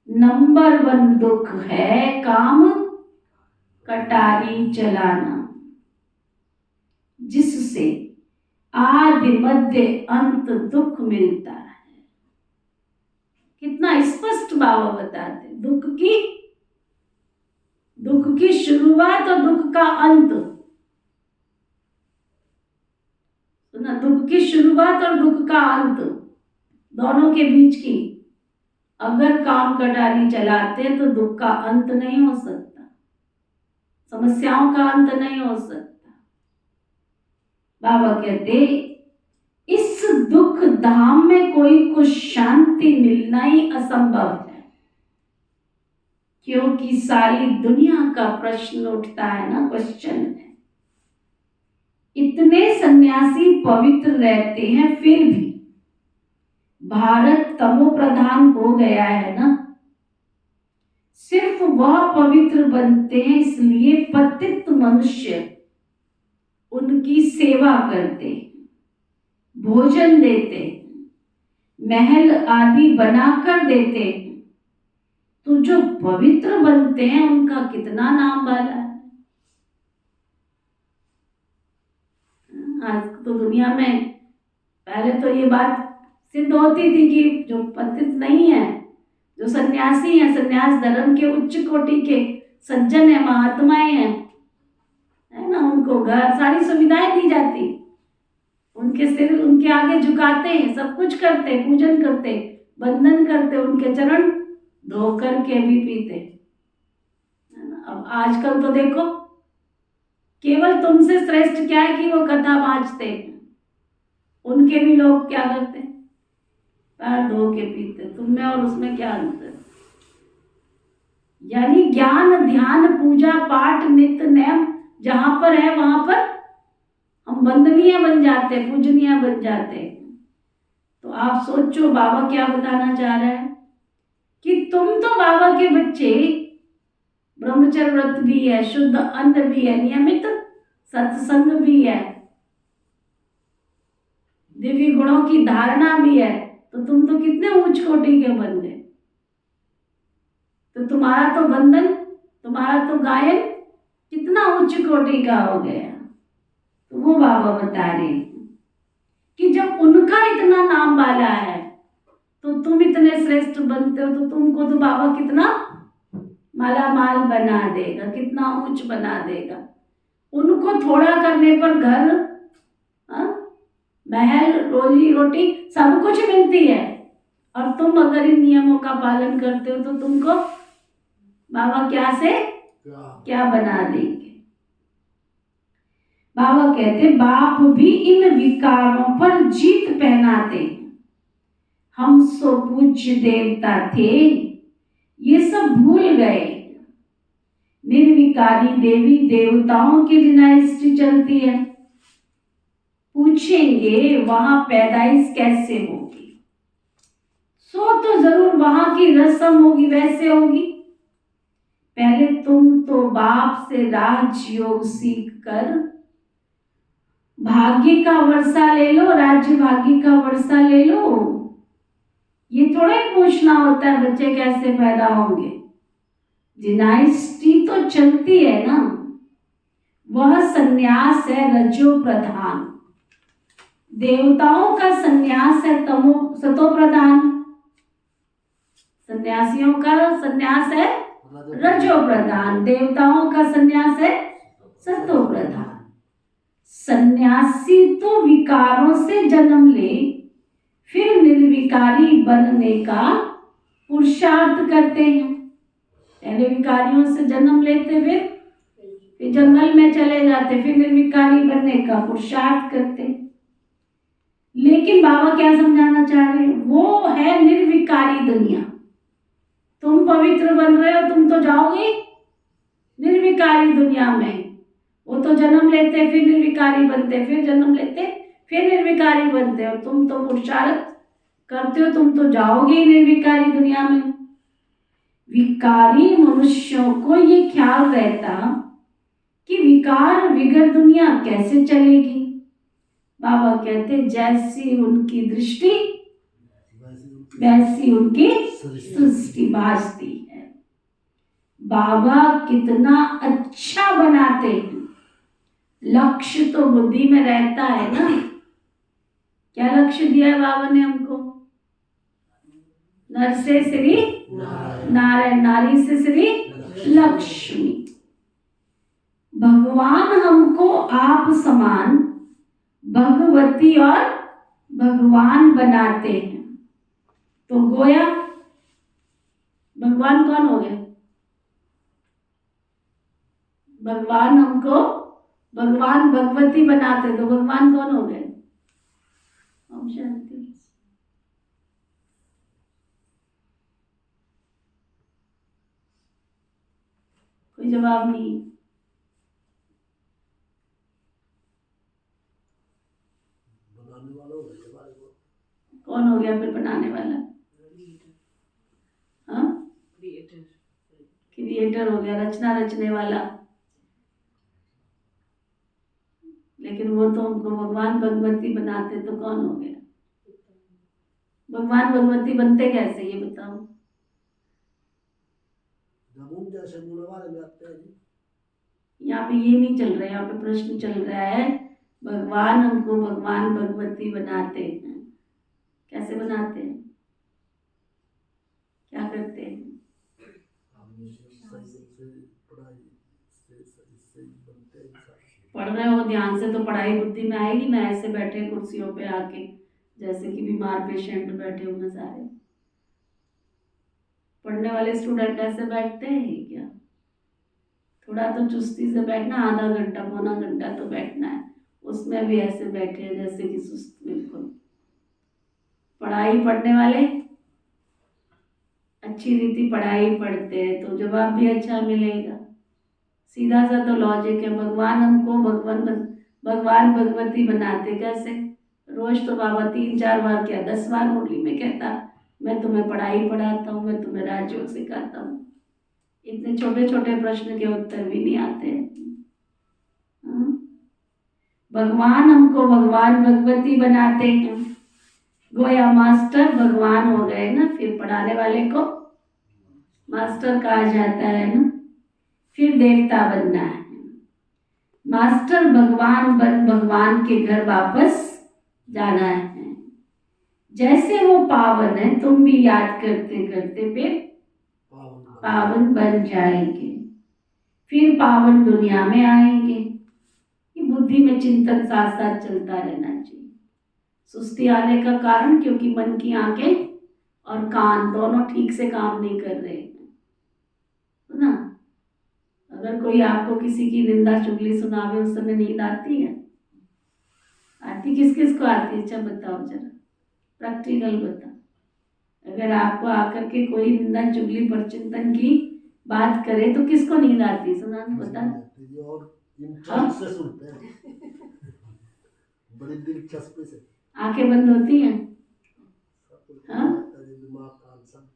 नंबर 1 दुख है काम कटारी चलाना, जिससे आदि मध्य अंत दुख मिलता है। कितना स्पष्ट बाबा बताते, दुख की शुरुआत और दुख का अंत। सुना, दुख की शुरुआत और दुख का अंत दोनों के बीच की अगर काम कटारी चलाते तो दुख का अंत नहीं हो सकता, समस्याओं का अंत नहीं हो सकता। बाबा कहते इस दुख धाम में कोई को शांति मिलना ही असंभव है, क्योंकि सारी दुनिया का प्रश्न उठता है ना, क्वेश्चन है। इतने सन्यासी पवित्र रहते हैं, फिर भी भारत तमो प्रधान हो गया है ना। सिर्फ वह पवित्र बनते हैं, इसलिए पतित मनुष्य उनकी सेवा करते, भोजन देते, महल आदि बनाकर देते। तो जो पवित्र बनते हैं उनका कितना नाम वाला है। आज तो दुनिया में पहले तो ये बात सिद्ध होती थी कि जो पतित नहीं है, जो सन्यासी है, सन्यास धर्म के उच्च कोटि के सज्जन है, महात्माएं हैं, है ना, उनको घर सारी सुविधाएं दी जाती, उनके सिर उनके आगे झुकाते हैं, सब कुछ करते, पूजन करते, वंदन करते, उनके चरण धो करके भी पीते, है ना। अब आजकल तो देखो, केवल तुमसे श्रेष्ठ क्या है कि वो कथा वाँचते हैं, उनके भी लोग क्या करते, पैर धो के पीते, तुम में और उसमें क्या अंतर। यानी ज्ञान, ध्यान, पूजा पाठ, नित्य नेम जहां पर है वहां पर हम वंदनीय बन जाते, पूजनीय बन जाते। तो आप सोचो बाबा क्या बताना चाह रहे हैं कि तुम तो बाबा के बच्चे, ब्रह्मचर्य व्रत भी है, शुद्ध अन्न भी है, नियमित सत्संग भी है, दिव्य गुणों की धारणा भी है, तो तुम तो कितने उच्च कोटि के बन गए। तो तुम्हारा तो वंदन, तुम्हारा तो गायन कितना उच्च कोटि का हो गया। तो वो बाबा बता रहे हैं कि जब उनका इतना नाम वाला है तो तुम इतने श्रेष्ठ बनते हो, तो तुमको तो बाबा कितना माला माल बना देगा, कितना उच्च बना देगा। उनको थोड़ा करने पर घर, महल, रोजी रोटी सब कुछ मिलती है, और तुम अगर इन नियमों का पालन करते हो तो तुमको बाबा क्या से क्या बना देंगे। बाबा कहते बाप भी इन विकारों पर जीत पहनाते, हम सो पूज्य देवता थे ये सब भूल गए, निर्विकारी देवी देवताओं की डिनाइस्टी चलती है, पूछेंगे वहां पैदाइश कैसे होगी, सो तो जरूर वहां की रस्म होगी, वैसे होगी। पहले तुम तो बाप से राजयोग सीख कर भाग्य का वर्षा ले लो, राज्य भाग्य का वर्षा ले लो। ये थोड़ा ही पूछना होता है बच्चे कैसे पैदा होंगे, डिनाइस्टी तो चलती है ना। वह सन्यास है रजो प्रधान, देवताओं का सन्यास है सतो प्रधान, सन्यासियों का सन्यास है रजो प्रधान, देवताओं का सन्यास है सतो प्रधान। सन्यासी तो विकारों से जन्म ले, फिर निर्विकारी बनने का पुरुषार्थ करते हैं। पहले विकारियों से जन्म लेते, फिर जंगल में चले जाते, फिर निर्विकारी बनने का पुरुषार्थ करते। लेकिन बाबा क्या समझाना चाह रहे हैं, वो है निर्विकारी दुनिया। तुम पवित्र बन रहे हो, तुम तो जाओगे निर्विकारी दुनिया में। वो तो जन्म लेते, फिर निर्विकारी बनते, फिर जन्म लेते, फिर निर्विकारी बनते, और तुम तो पुरुषार्थ करते हो, तुम तो जाओगे ही निर्विकारी दुनिया में। विकारी मनुष्यों को ये ख्याल रहता कि विकार बिगर दुनिया कैसे चलेगी। बाबा कहते जैसी उनकी दृष्टि वैसी उनकी सृष्टि भासती है। बाबा कितना अच्छा बनाते हैं, लक्ष्य तो बुद्धि में रहता है ना। क्या लक्ष्य दिया है बाबा ने हमको, नर से श्री नारायण, नारी से श्री लक्ष्मी। भगवान हमको आप समान भगवती और भगवान बनाते हैं। तो गोया भगवान कौन हो गए, भगवान हमको भगवान भगवती बनाते, तो भगवान कौन हो गए। ओम शांति। कोई जवाब नहीं। बनाने वाला हो गया हमारे को। कौन हो गया फिर बनाने वाला, हाँ, क्रिएटर हो गया, रचना रचने वाला। लेकिन वो तो हमको भगवान भगवती बनाते, तो कौन हो गया। भगवान भगवती बनते कैसे, ये बताओ। जब जैसे बोलने वाले में आते हैं जी। यहाँ पे ये नहीं चल रहा है, यहाँ पे प्रश्न चल रहा है भगवान हमको भगवान भगवती बनाते हैं। कैसे बनाते हैं? क्या करते हैं? पढ़ाई इससे बनते हैं इंसान। पढ़ रहे हो ध्यान से तो पढ़ाई बुद्धि में आएगी ना। ऐसे बैठे कुर्सियों पे आके जैसे कि बीमार पेशेंट बैठे हुए सारे। पढ़ने वाले स्टूडेंट ऐसे बैठते हैं क्या? थोड़ा तो चुस्ती से बैठना, आधा घंटा पौना घंटा तो बैठना है। उसमें भी ऐसे बैठे हैं जैसे कि सुस्त बिल्कुल। पढ़ाई पढ़ने वाले अच्छी रीति पढ़ाई पढ़ते हैं तो जवाब भी अच्छा मिलेगा। सीधा सा तो लॉजिक है। भगवान हमको भगवान भगवती बनाते कैसे? रोज तो बाबा 3-4 बार क्या 10 बार मुरली में कहता, मैं तुम्हें पढ़ाई पढ़ाता हूँ, मैं तुम्हें राजयोग सिखाता हूँ। इतने छोटे छोटे प्रश्न के उत्तर भी नहीं आते हैं। भगवान हमको भगवान भगवती बनाते हैं। गोया मास्टर भगवान हो गए ना, फिर पढ़ाने वाले को मास्टर कहा जाता है ना। फिर देवता बनना है। मास्टर भगवान बन भगवान के घर वापस जाना है। जैसे वो पावन है, तुम भी याद करते करते फिर पावन बन जाएंगे। फिर पावन दुनिया में आएंगे। ये बुद्धि में चिंतन साथ साथ चलता रहना चाहिए। सुस्ती आने का कारण क्योंकि मन की आंखें और कान दोनों ठीक से काम नहीं कर रहे हैं, है ना। अगर कोई आपको किसी की निंदा चुगली सुनावे उस समय नींद आती है? आती? किस किस को आती है? अच्छा बताओ जरा, प्रैक्टिकल बता। अगर आपको आकर के कोई निंदा चुगली पर चिंतन की बात करे तो किसको नींद आती है? सुना बता। और इंटरेस्ट से सुनते हैं, बड़ी दिलचस्पी से। आंखें बंद होती हैं, हाँ? दिमाग कान सब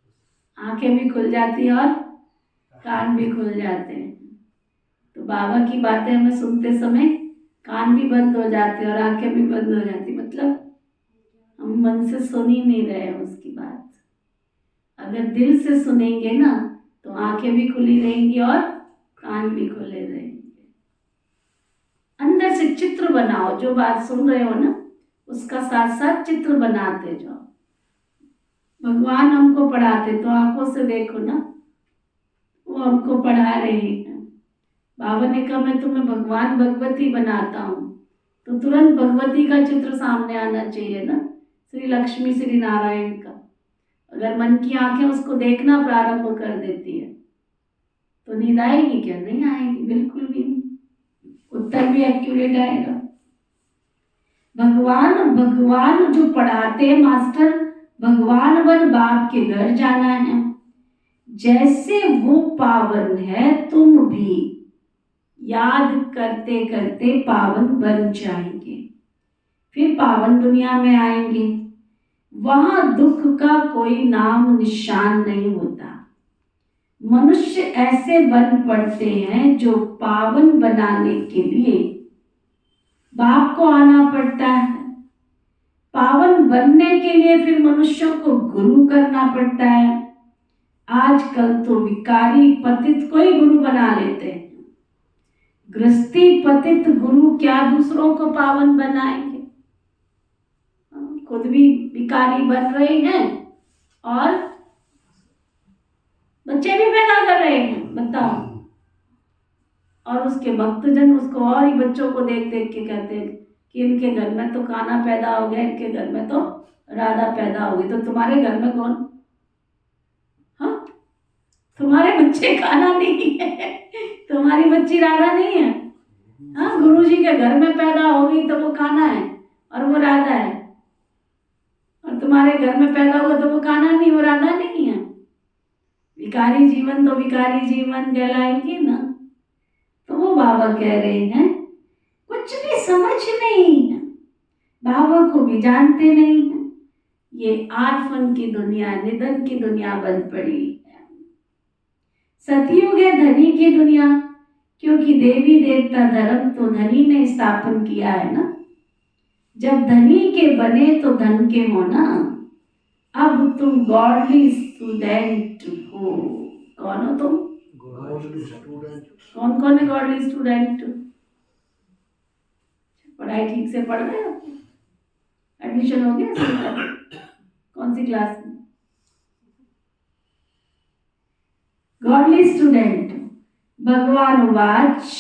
आंखें भी खुल जाती है और कान भी खुल जाते हैं। तो बाबा की बातें हमें सुनते समय कान भी बंद हो जाते और आंखें भी बंद हो जाती। मतलब हम मन से सुन ही नहीं रहे हैं उसकी बात। अगर दिल से सुनेंगे ना तो आंखें भी खुली रहेंगी और कान भी खुले रहेंगे। अंदर से चित्र बनाओ। जो बात सुन रहे हो ना उसका साथ साथ चित्र बनाते जाओ। भगवान हमको पढ़ाते तो आंखों से देखो ना, वो हमको पढ़ा रहे हैं। बाबा ने कहा मैं तुम्हें भगवान भगवती बनाता हूँ, तो तुरंत भगवती का चित्र सामने आना चाहिए ना, श्री लक्ष्मी श्री नारायण का। अगर मन की आंखें उसको देखना प्रारंभ कर देती है तो नींद आएगी क्या? नहीं आएगी, बिल्कुल भी नहीं। उत्तर भी एक्यूरेट आएगा। भगवान जो पढ़ाते हैं मास्टर, भगवान बन बाप के घर जाना है। जैसे वो पावन है तुम भी याद करते करते पावन बन जाएंगे। फिर पावन दुनिया में आएंगे। वहां दुख का कोई नाम निशान नहीं होता। मनुष्य ऐसे बन पड़ते हैं जो पावन बनाने के लिए बाप को आना पड़ता है। पावन बनने के लिए फिर मनुष्यों को गुरु करना पड़ता है। आजकल तो विकारी पतित को ही गुरु बना लेते हैं। गृहस्थी पतित गुरु क्या दूसरों को पावन बनाएंगे? खुद भी विकारी बन रहे हैं और बच्चे भी पैदा कर रहे हैं। बताओ। और उसके भक्तजन उसको और ही बच्चों को देख देख के कहते हैं कि इनके घर में तो कान्हा पैदा हो गया, इनके घर में तो राधा पैदा हो गई। तो तुम्हारे घर में कौन? हाँ, तुम्हारे बच्चे कान्हा नहीं है, तुम्हारी बच्ची राधा नहीं है। हाँ, गुरुजी के घर में पैदा हो गई तो वो कान्हा है और वो राधा है, और तुम्हारे घर में पैदा हुआ तो वो कान्हा नहीं, वो राधा नहीं है। विकारी जीवन तो विकारी जीवन कहलाएंगे ना। तो वो बाबा कह रहे हैं कुछ भी समझ नहीं है, बाबा को भी जानते नहीं है। ये आर्फन की दुनिया, निधन की दुनिया बन पड़ी है। सतयुग है धनी की दुनिया, क्योंकि देवी देवता धर्म तो धनी ने स्थापन किया है ना। जब धनी के बने तो धन के हो ना। अब तुम गॉडली स्टूडेंट हो। कौन हो तुम? Godly student. कौन कौन है गॉडली स्टूडेंट? पढ़ाई ठीक से पढ़ रहे हो? एडमिशन हो गया इसका? कौन सी क्लास में? Godly student. भगवान उवाच,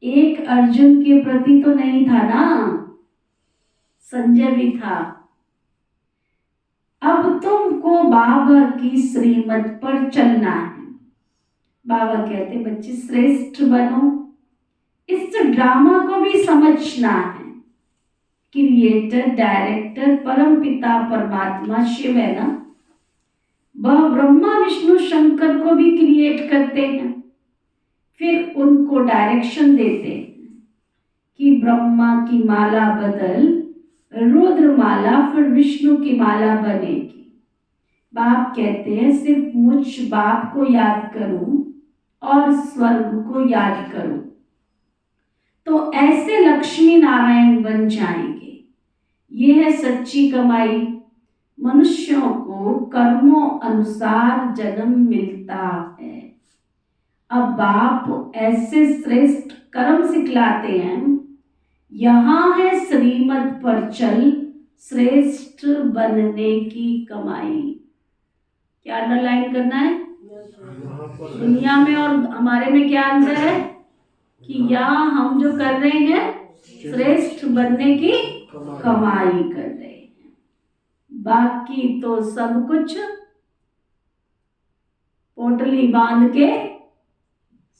एक अर्जुन के प्रति तो नहीं था ना, संजय भी था। अब तुमको बाबा की श्रीमत पर चलना है। बाबा कहते बच्चे श्रेष्ठ बनो, इस ड्रामा को भी समझना है। क्रिएटर, डायरेक्टर, परम पिता परमात्मा शिव है ना, वह ब्रह्मा विष्णु शंकर को भी क्रिएट करते हैं, फिर उनको डायरेक्शन देते हैं कि ब्रह्मा की माला बदल, रुद्र माला, फिर विष्णु की माला बनेगी। बाप कहते हैं सिर्फ मुझ बाप को याद करूं और स्वर्ग को याद करूं तो ऐसे लक्ष्मी नारायण बन जाएंगे। यह है सच्ची कमाई। मनुष्यों को कर्मों अनुसार जन्म मिलता है। अब बाप ऐसे श्रेष्ठ कर्म सिखलाते हैं। यहाँ है श्रीमत पर चल, श्रेष्ठ बनने की कमाई। क्या अंडरलाइन करना है? यहाँ पर दुनिया में और हमारे में क्या अंतर है कि यहाँ हम जो कर रहे हैं श्रेष्ठ बनने की कमाई कर रहे हैं, बाकी तो सब कुछ पोटली बांध के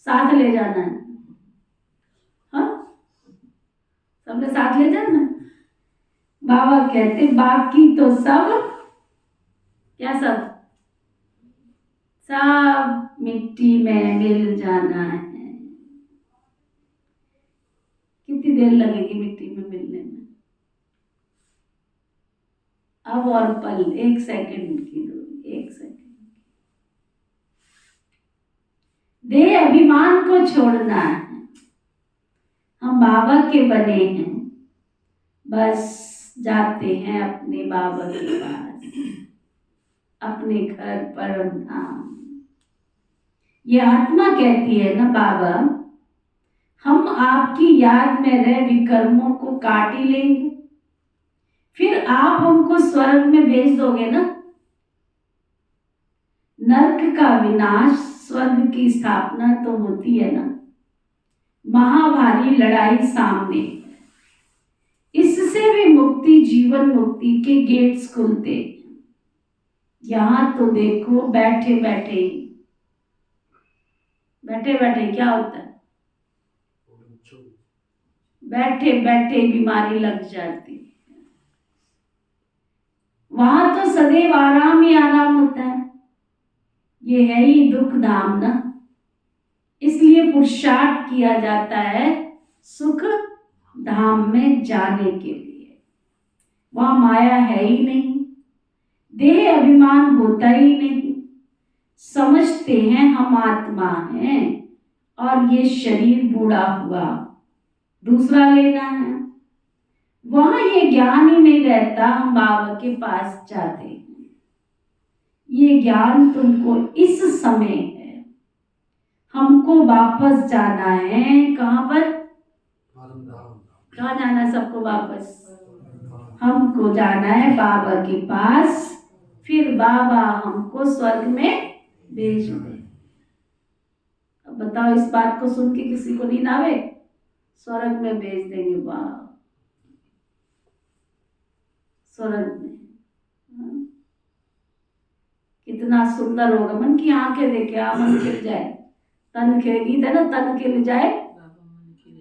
साथ ले जाना है। हाँ, सबने साथ ले जाना है। बाबा कहते बाकी तो सब, क्या सब मिट्टी में मिल जाना है। कितनी देर लगेगी मिट्टी में मिलने में? अब और पल, 1 सेकंड की दूरी, 1 सेकंड। देह अभिमान को छोड़ना है। हम बाबा के बने हैं, बस जाते हैं अपने बाबा के पास, अपने घर परम धाम। ये आत्मा कहती है ना बाबा, हम आपकी याद में रह विकर्मों को काट ही लेंगे, फिर आप हमको स्वर्ग में भेज दोगे ना। नरक का विनाश, स्वर्ग की स्थापना तो होती है ना। महाभारी लड़ाई सामने, इससे भी मुक्ति, जीवन मुक्ति के गेट्स खुलते। यहां तो देखो बैठे बैठे क्या होता है? बैठे बैठे बीमारी लग जाती है। वहां तो सदैव आराम ही आराम होता है। ये है ही दुख धाम ना, इसलिए पुरुषार्थ किया जाता है सुख धाम में जाने के लिए। वहां माया है ही नहीं, देह अभिमान होता ही नहीं। समझते हैं हम आत्मा हैं और ये शरीर बूढ़ा हुआ, दूसरा लेना है। वहां ये ज्ञान ही नहीं रहता। हम बाबा के पास जाते हैं। ये ज्ञान तुमको इस समय है, हमको वापस जाना है। कहां पर? कहाँ जाना है सबको वापस? हमको जाना है बाबा के पास, फिर बाबा हमको स्वर्ग में भेज दे। अब बताओ, इस बात को सुन के किसी को नींद आवे? स्वर्ग में भेज देंगे बाबा, स्वर्ग में। हाँ? कितना सुंदर होगा। मन की आंखें देखे, मन खिल जाए, तन खिल, गीत है ना, तन खिल जाए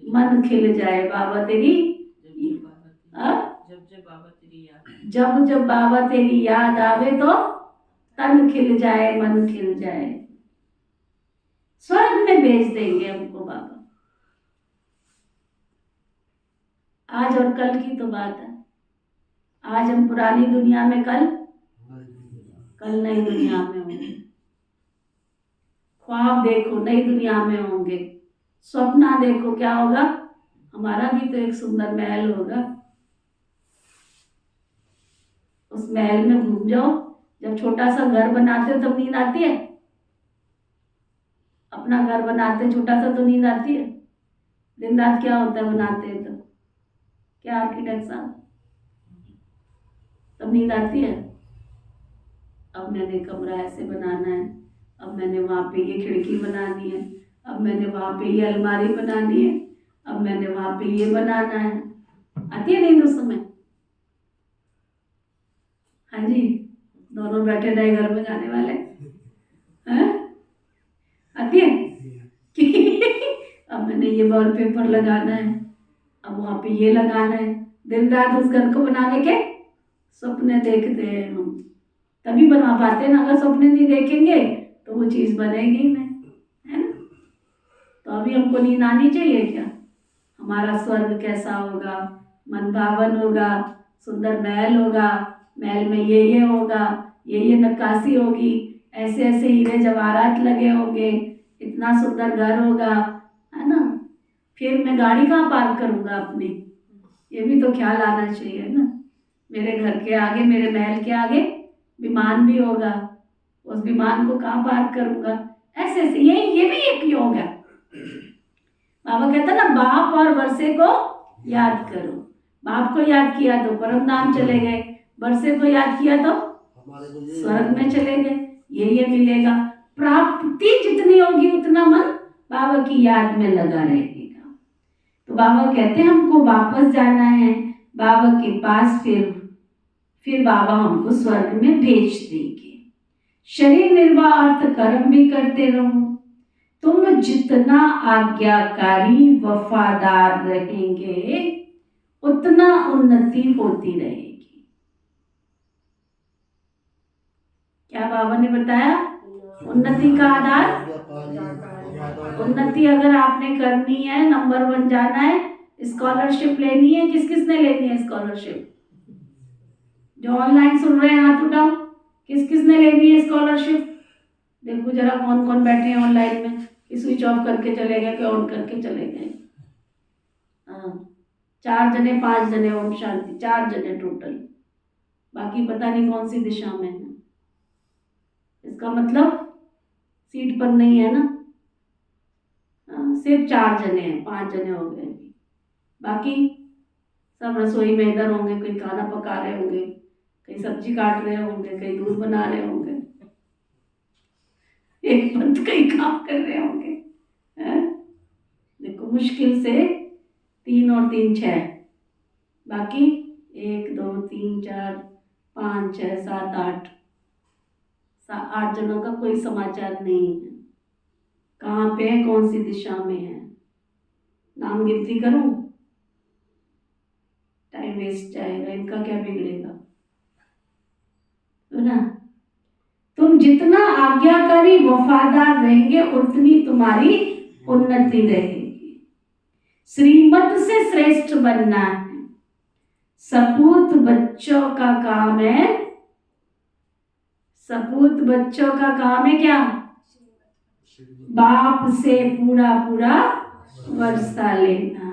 मन खिल जाए। बाबा तेरी जब बाबा तेरी याद आवे तो तन खिल जाए, मन खिल जाए। स्वर्ग में भेज देंगे हमको बाबा। आज और कल की तो बात है। आज हम पुरानी दुनिया में, कल नई दुनिया में होंगे। ख्वाब देखो, नई दुनिया में होंगे। सपना देखो, क्या होगा? हमारा भी तो एक सुंदर महल होगा। उस महल में घूम जाओ। जब छोटा सा घर बनाते हो तब नींद आती है? अपना घर बनाते छोटा सा तो नींद आती है? दिन रात क्या होता है बनाते हैं तो? क्या आर्किटेक्ट साहब? तब नींद आती है? अब मैंने कमरा ऐसे बनाना है, अब मैंने वहाँ पे ये खिड़की बनानी है, अब मैंने वहाँ पे ये अलमारी बनानी है, अब मैंने वहाँ पे ये बनाना है। आती है नींद उस समय? हाँ जी, दोनों बैठे रहे घर में जाने वाले हैं? आती है कि अब मैंने ये वॉलपेपर लगाना है, अब वहाँ पे ये लगाना है। दिन रात उस घर को बनाने के सपने देखते हैं हम, तभी बना पाते हैं ना। अगर सपने नहीं देखेंगे तो वो चीज़ बनेगी ही नहीं, है ना। तो अभी हमको नींद आनी चाहिए क्या? हमारा स्वर्ग कैसा होगा, मन भावन होगा, सुंदर महल होगा, महल में ये होगा, ये नक्काशी होगी, ऐसे ऐसे हीरे जवाहरात लगे होंगे, इतना सुंदर घर होगा, है ना। फिर मैं गाड़ी कहाँ पार्क करूँगा अपनी, ये भी तो ख्याल आना चाहिए ना। मेरे घर के आगे, मेरे महल के आगे विमान भी होगा, उस विमान को कहाँ पार्क करूँगा, ऐसे ऐसे ये भी एक योग है। बाबा कहता ना, बाप और वर्षे को याद करो। बाप को याद किया तो परम धाम चले गए, वर्षे को याद किया तो स्वर्ग में चले गए। ये मिलेगा। प्राप्ति जितनी होगी उतना मन बाबा की याद में लगा रहेगा। तो बाबा कहते हैं हमको वापस जाना है बाबा के पास, फिर बाबा हमको स्वर्ग में भेज देंगे। शरीर निर्वाह अर्थ कर्म भी करते रहो। तुम जितना आज्ञाकारी वफादार रहेंगे उतना उन्नति होती रहेगी। क्या बाबा ने बताया? उन्नति का आधार, उन्नति अगर आपने करनी है, नंबर 1 जाना है, स्कॉलरशिप लेनी है। किस किस ने लेनी है स्कॉलरशिप? जो ऑनलाइन सुन रहे हैं हाथ उठाओ, किस किस ने लेनी है स्कॉलरशिप? देखो जरा कौन कौन बैठे हैं ऑनलाइन में, कि स्विच ऑफ करके चले गए, कि ऑन करके चले गए। हाँ, 4 जने 5 जने, ओम शांति, 4 जने टोटल, बाकी पता नहीं कौन सी दिशा में है। इसका मतलब सीट पर नहीं है ना। सिर्फ 4 जने हैं, 5 जने हो गए, बाकी सब रसोई में इधर होंगे, कोई खाना पका रहे होंगे, कहीं सब्जी काट रहे होंगे, कहीं दूध बना रहे होंगे, एक पंथ कहीं काम कर रहे होंगे। देखो मुश्किल से 3 और 3 6, बाकी 1 2 3 4 5 6 7 8 जनों का कोई समाचार नहीं है। कहाँ पे है, कौन सी दिशा में है? नाम गिनती करूं? टाइम वेस्ट जाएगा, इनका क्या बिगड़ेगा, तो ना। तुम जितना आज्ञाकारी वफादार रहेंगे उतनी तुम्हारी उन्नति रहेगी। श्रीमत से श्रेष्ठ बनना है। सपूत बच्चों का काम है, सपूत बच्चों का काम है क्या? बाप से पूरा वर्षा लेना।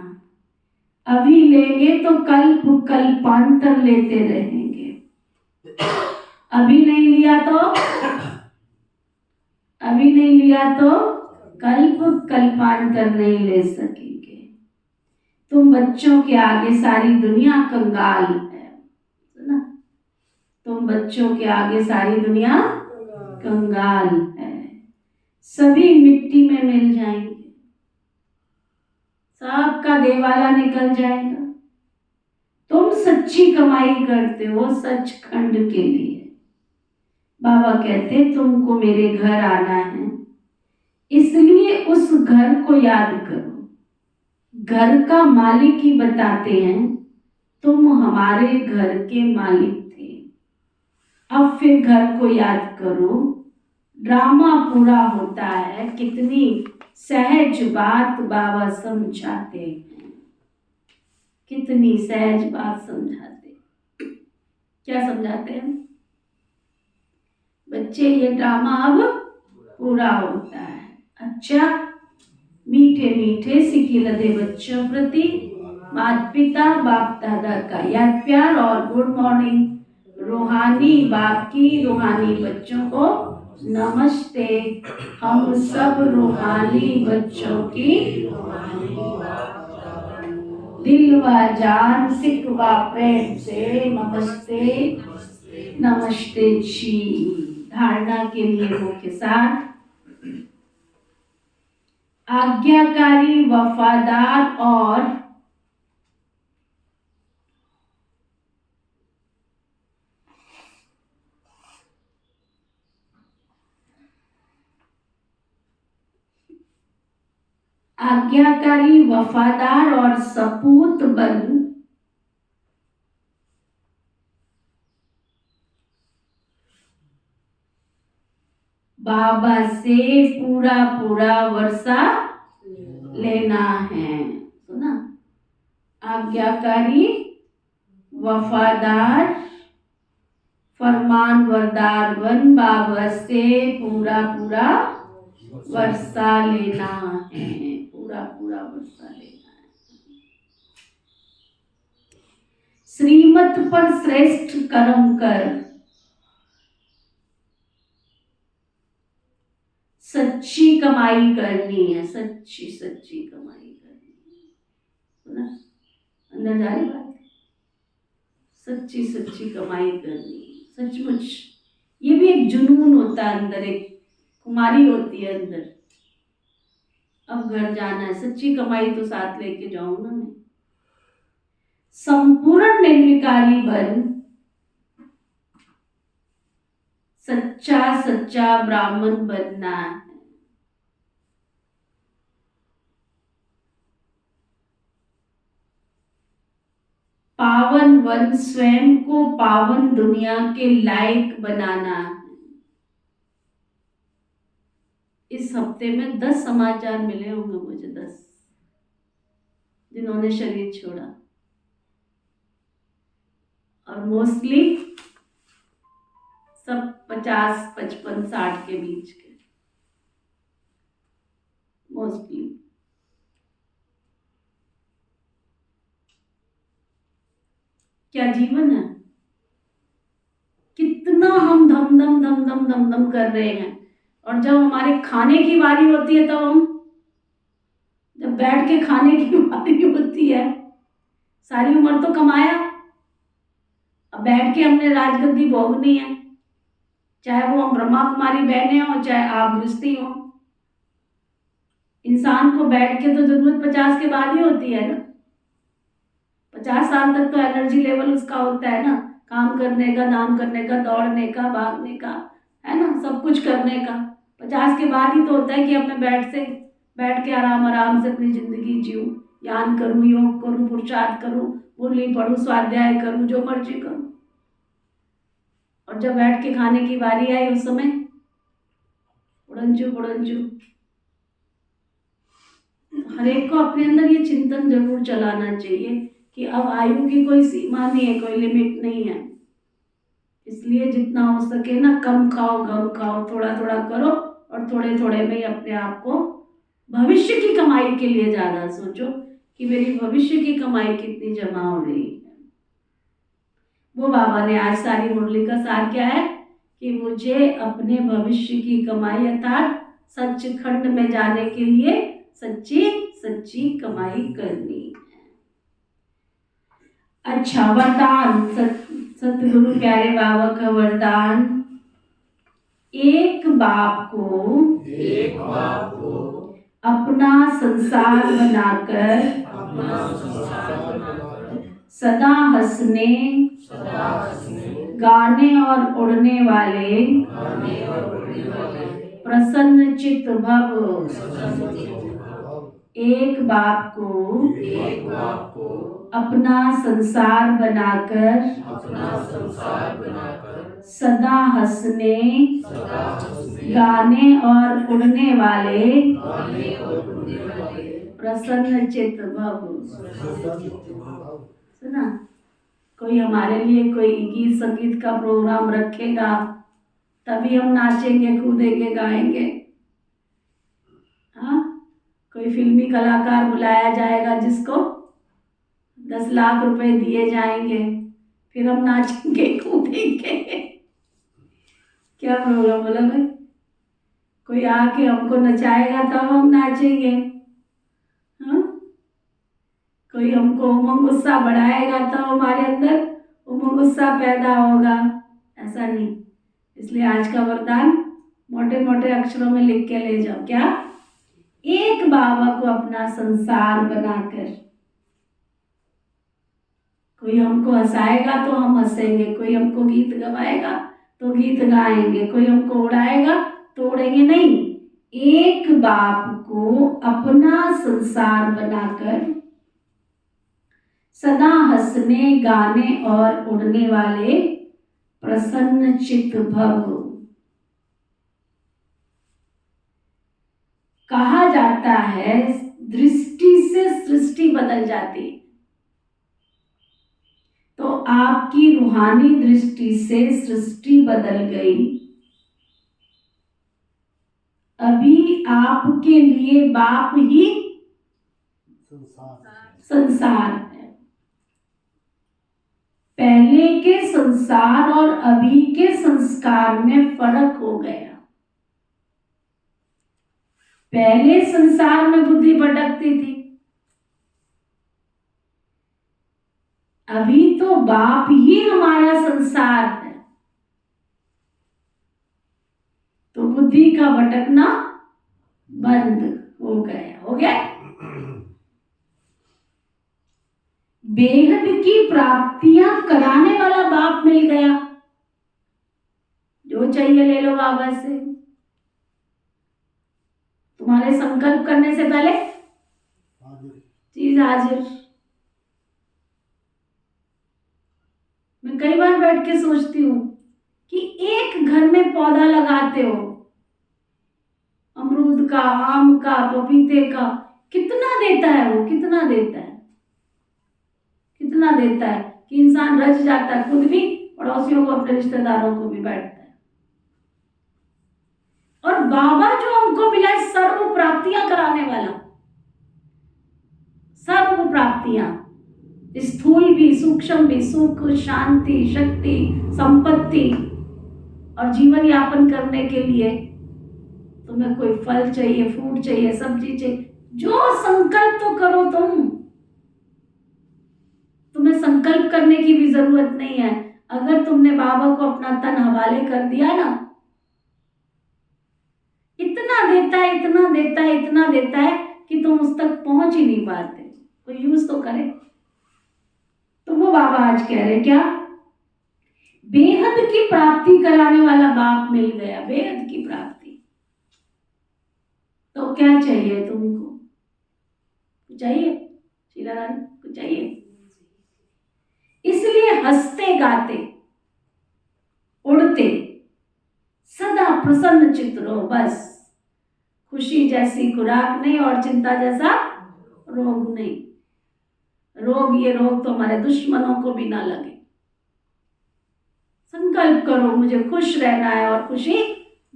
अभी लेंगे तो कल्पांतर लेते रहेंगे, अभी नहीं लिया तो कल्पांतर नहीं ले सकेंगे। तुम बच्चों के आगे सारी दुनिया कंगाल है, ना। तुम बच्चों के आगे सारी दुनिया कंगाल है। सभी मिट्टी में मिल जाएंगे, सबका देवाला निकल जाएगा। तुम सच्ची कमाई करते हो सचखंड के लिए। बाबा कहते तुमको मेरे घर आना है, इसलिए उस घर को याद करो। घर का मालिक ही बताते हैं तुम हमारे घर के मालिक थे। अब फिर घर को याद करो। ड्रामा पूरा होता है। कितनी सहज बात बाबा समझाते हैं, कितनी सहज बात समझाते। क्या समझाते हैं बच्चे? ये ड्रामा अब पूरा होता है। अच्छा, मीठे मीठे सिक्के लदे बच्चों प्रति माता पिता बाप दादा का याद प्यार और गुड मॉर्निंग। रूहानी बाप की रूहानी बच्चों को नमस्ते। हम सब रूहानी बच्चों की दिल व जान सिक व प्रेम से नमस्ते नमस्ते जी। धारणा के लिए मुख्य सार। आज्ञाकारी, वफादार और सपूत बन बाबा से पूरा पूरा वर्षा लेना है। सुना? आज्ञाकारी, वफादार, फरमान बरदार बन बाबा से पूरा पूरा वर्षा लेना है। पूरा पूरा वर्षा लेना है। श्रीमत पर श्रेष्ठ कर्म कर सच्ची कमाई करनी है। सच्ची सच्ची कमाई करनी है। सुना? अंदर जा रही बात? सच्ची सच्ची कमाई करनी है। सचमुच ये भी एक जुनून होता है अंदर, एक कुमारी होती है अंदर। अब घर जाना है, सच्ची कमाई तो साथ लेके जाऊं ना मैं। संपूर्ण निर्विकारी बन सच्चा सच्चा ब्राह्मण बनना है। पावन वन स्वयं को पावन दुनिया के लायक बनाना है। इस हफ्ते में 10 समाचार मिले होंगे मुझे, 10 जिन्होंने शरीर छोड़ा, और मोस्टली सब 50, 55, 60 के बीच के मोस्टली। क्या जीवन है? कितना हम धम धम धम धम धम धम कर रहे हैं, और जब हमारे खाने की बारी होती है, तब हम जब बैठ के खाने की बारी होती है, सारी उम्र तो कमाया, अब बैठ के हमने राजगद्दी भोगनी है। चाहे वो हम ब्रह्मा कुमारी बहने हो, चाहे आप गृहस्थी हो। इंसान को बैठ के तो जरूरत 50 के बाद ही होती है ना। 50 साल तक तो एनर्जी लेवल उसका होता है ना, काम करने का, दाम करने का, दौड़ने का, भागने का, है ना, सब कुछ करने का। 50 के बाद ही तो होता है कि अब मैं बैठ के आराम आराम से अपनी जिंदगी जीऊं, ध्यान करूं, योग करूं, पुरुषार्थ करूं, मुरली पढ़ूं, स्वाध्याय करूं, जो मर्जी करूं। और जब बैठ के खाने की बारी आई, उस समय पुड़ंचू। हर एक को अपने अंदर ये चिंतन जरूर चलाना चाहिए कि अब आयु की कोई सीमा नहीं है, कोई लिमिट नहीं है। इसलिए जितना हो सके ना, कम खाओ, गम खाओ, थोड़ा थोड़ा करो, और थोड़े थोड़े में ही अपने आप को भविष्य की कमाई के लिए ज्यादा सोचो कि मेरी भविष्य की कमाई कितनी जमा हो रही है। वो बाबा ने आज सारी मुरली का सार क्या है कि मुझे अपने भविष्य की कमाई अर्थात सच्चिखंड में जाने के लिए सच्ची सच्ची कमाई करनी है। अच्छा, वरदान। सतगुरु प्यारे बाबा का वरदान, एक बाप को अपना संसार बनाकर सदा हंसने गाने और उड़ने वाले प्रसन्न चित्त भव। एक बाप को अपना संसार बनाकर सदा हंसने गाने और उड़ने वाले प्रसन्न चित्त भव। सुना? कोई हमारे लिए कोई गीत संगीत का प्रोग्राम रखेगा, तभी हम नाचेंगे, कूदेंगे, गाएंगे। हाँ, कोई फिल्मी कलाकार बुलाया जाएगा जिसको 10 लाख रुपए दिए जाएंगे, फिर हम नाचेंगे, कूदेंगे। क्या प्रोग्राम बोला भाई? कोई आके हमको नचाएगा तब हम नाचेंगे। हाँ, कोई हमको उमंग उत्साह बढ़ाएगा तो हमारे अंदर उमंग उत्साह पैदा होगा, ऐसा नहीं। इसलिए आज का वरदान मोटे मोटे अक्षरों में लिख के ले जाओ। क्या? एक बाबा को अपना संसार बनाकर। कोई हमको हंसाएगा तो हम हंसेंगे, कोई हमको गीत गवाएगा तो गीत गाएंगे, कोई हमको उड़ाएगा तो उड़ेंगे नहीं। एक बाप को अपना संसार बनाकर सदा हंसने गाने और उड़ने वाले प्रसन्न चित्त भव। कहा जाता है दृष्टि से सृष्टि बदल जाती है। तो आपकी रूहानी दृष्टि से सृष्टि बदल गई। अभी आपके लिए बाप ही संसार है। पहले के संसार और अभी के संस्कार में फर्क हो गया। पहले संसार में बुद्धि भटकती थी, अभी तो बाप ही हमारा संसार है, तो बुद्धि का भटकना बंद हो गया। हो गया। बेहद की प्राप्तियां कराने वाला बाप मिल गया। जो चाहिए ले लो बाबा से। तुम्हारे संकल्प करने से पहले चीज हाजिर। मैं कई बार बैठ के सोचती हूँ कि एक घर में पौधा लगाते हो, अमरूद का, आम का, पपीते का, कितना देता है वो, कितना देता है, कितना देता है कि इंसान रच जाता है, खुद भी, पड़ोसियों को, अपने रिश्तेदारों को भी बैठता है। और बाबा जो हमको मिला है सर्व प्राप्तियां कराने वाला, सर्व प्राप्तियां, स्थूल भी, सूक्ष्म भी, सुख, शांति, शक्ति, संपत्ति, और जीवन यापन करने के लिए तुम्हें कोई फल चाहिए, फ्रूट चाहिए, सब्जी चाहिए, जो संकल्प तो करो तुम्हें संकल्प करने की भी जरूरत नहीं है। अगर तुमने बाबा को अपना तन हवाले कर दिया ना, इतना देता है, इतना देता है, इतना देता है कि तुम उस तक पहुंच ही नहीं पाते। कोई यूज तो करे। तो वो बाबा आज कह रहे क्या? बेहद की प्राप्ति कराने वाला बाप मिल गया। बेहद की प्राप्ति। तो क्या चाहिए तुमको? कुछ चाहिए शीला रानी? कुछ चाहिए? इसलिए हंसते गाते उड़ते सदा प्रसन्न चित्त रहो। बस खुशी जैसी खुराक नहीं और चिंता जैसा रोग नहीं। रोग, ये रोग तो हमारे दुश्मनों को भी ना लगे। संकल्प करो मुझे खुश रहना है और खुशी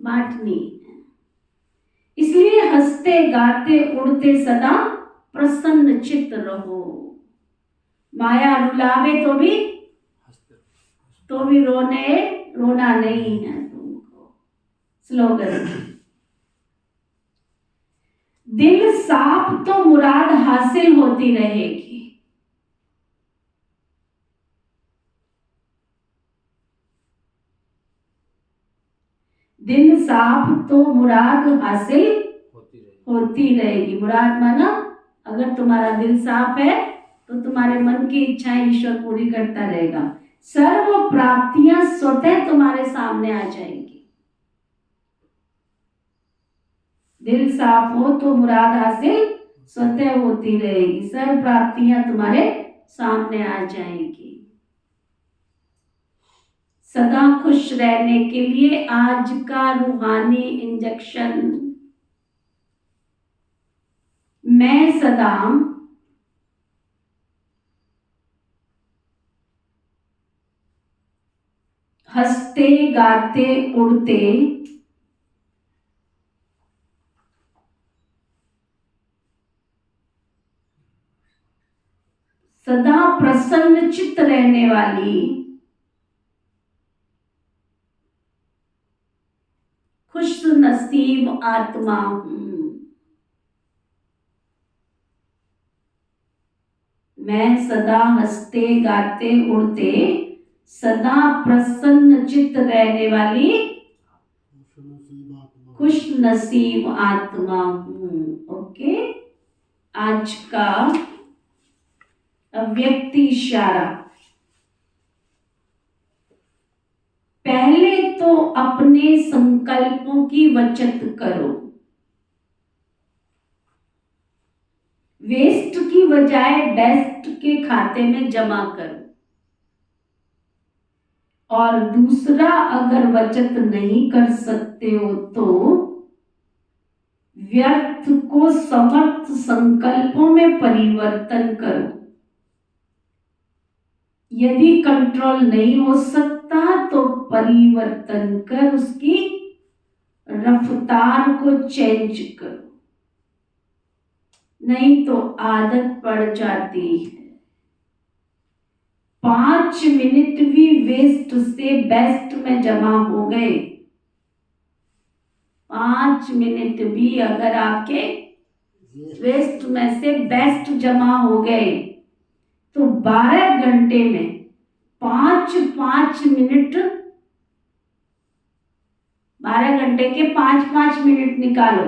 बांटनी है। इसलिए हंसते गाते उड़ते सदा प्रसन्न चित्त रहो। माया रुलावे तो भी रोना नहीं है तुमको। स्लोगन। दिल साफ तो मुराद हासिल होती रहेगी। दिल साफ तो मुराद हासिल होती रहेगी। मुराद माना, अगर तुम्हारा दिल साफ है तो तुम्हारे मन की इच्छाएं ईश्वर पूरी करता रहेगा। सर्व प्राप्तियां स्वतः तुम्हारे सामने आ जाएंगी। दिल साफ हो तो मुराद हासिल स्वतः होती रहेगी। सर्व प्राप्तियां तुम्हारे सामने आ जाएंगी। सदा खुश रहने के लिए आज का रूहानी इंजेक्शन। मैं सदा हंसते गाते उड़ते सदा प्रसन्न चित्त रहने वाली खुश नसीब आत्मा हूं। मैं सदा हंसते गाते उड़ते सदा प्रसन्न चित्त रहने वाली खुश नसीब आत्मा हूँ। ओके, आज का अव्यक्ति इशारा। पहले तो अपने संकल्पों की बचत करो, वेस्ट की बजाय बेस्ट के खाते में जमा करो। और दूसरा, अगर बचत नहीं कर सकते हो तो व्यर्थ को समर्थ संकल्पों में परिवर्तन करो। यदि कंट्रोल नहीं हो सकता तो परिवर्तन कर उसकी रफ्तार को चेंज करो, नहीं तो आदत पड़ जाती है। 5 मिनट भी वेस्ट से बेस्ट में जमा हो गए, 5 मिनट भी अगर आपके वेस्ट में से बेस्ट जमा हो गए तो 12 घंटे में 5-5 मिनट, 12 घंटे के 5-5 मिनट निकालो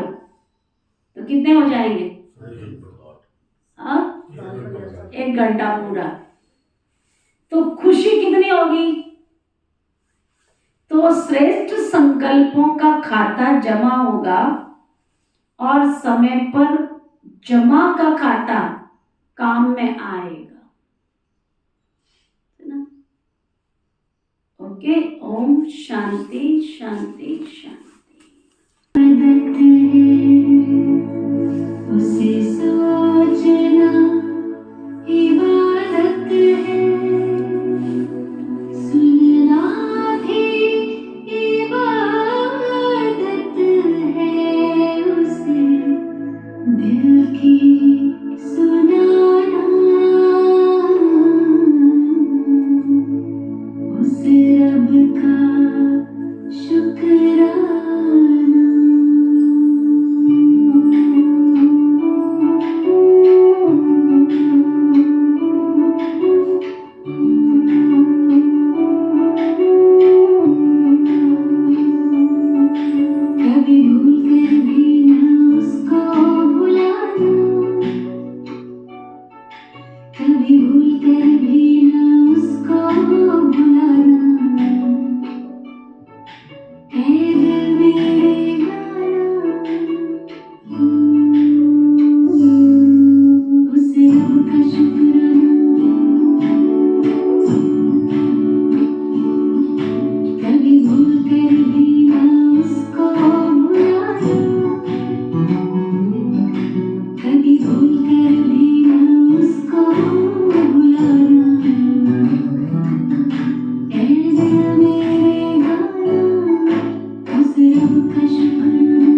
तो कितने हो जाएंगे? 1 घंटा पूरा। तो खुशी कितनी होगी? तो श्रेष्ठ संकल्पों का खाता जमा होगा और समय पर जमा का खाता काम में आएगा, है ना? ओके, ओम शांति शांति शांति। मदद है उसे सोचना इबादत है, सुनना भी इबादत है, उसे दिल की सुनाना, उस रब का शुक्राना। कभी भूल कर भी न उसको भुलाना, कभी भूल कर भी न उसको भुलाना, ऐ दिल मेरे गाना, उस रब का शुक्राना। कभी भूल कर भी न उसको भुलाना, कभी भूल कर भी न उसको भुलाना, ऐ दिल मेरे गाना, उस रब का शुक्राना।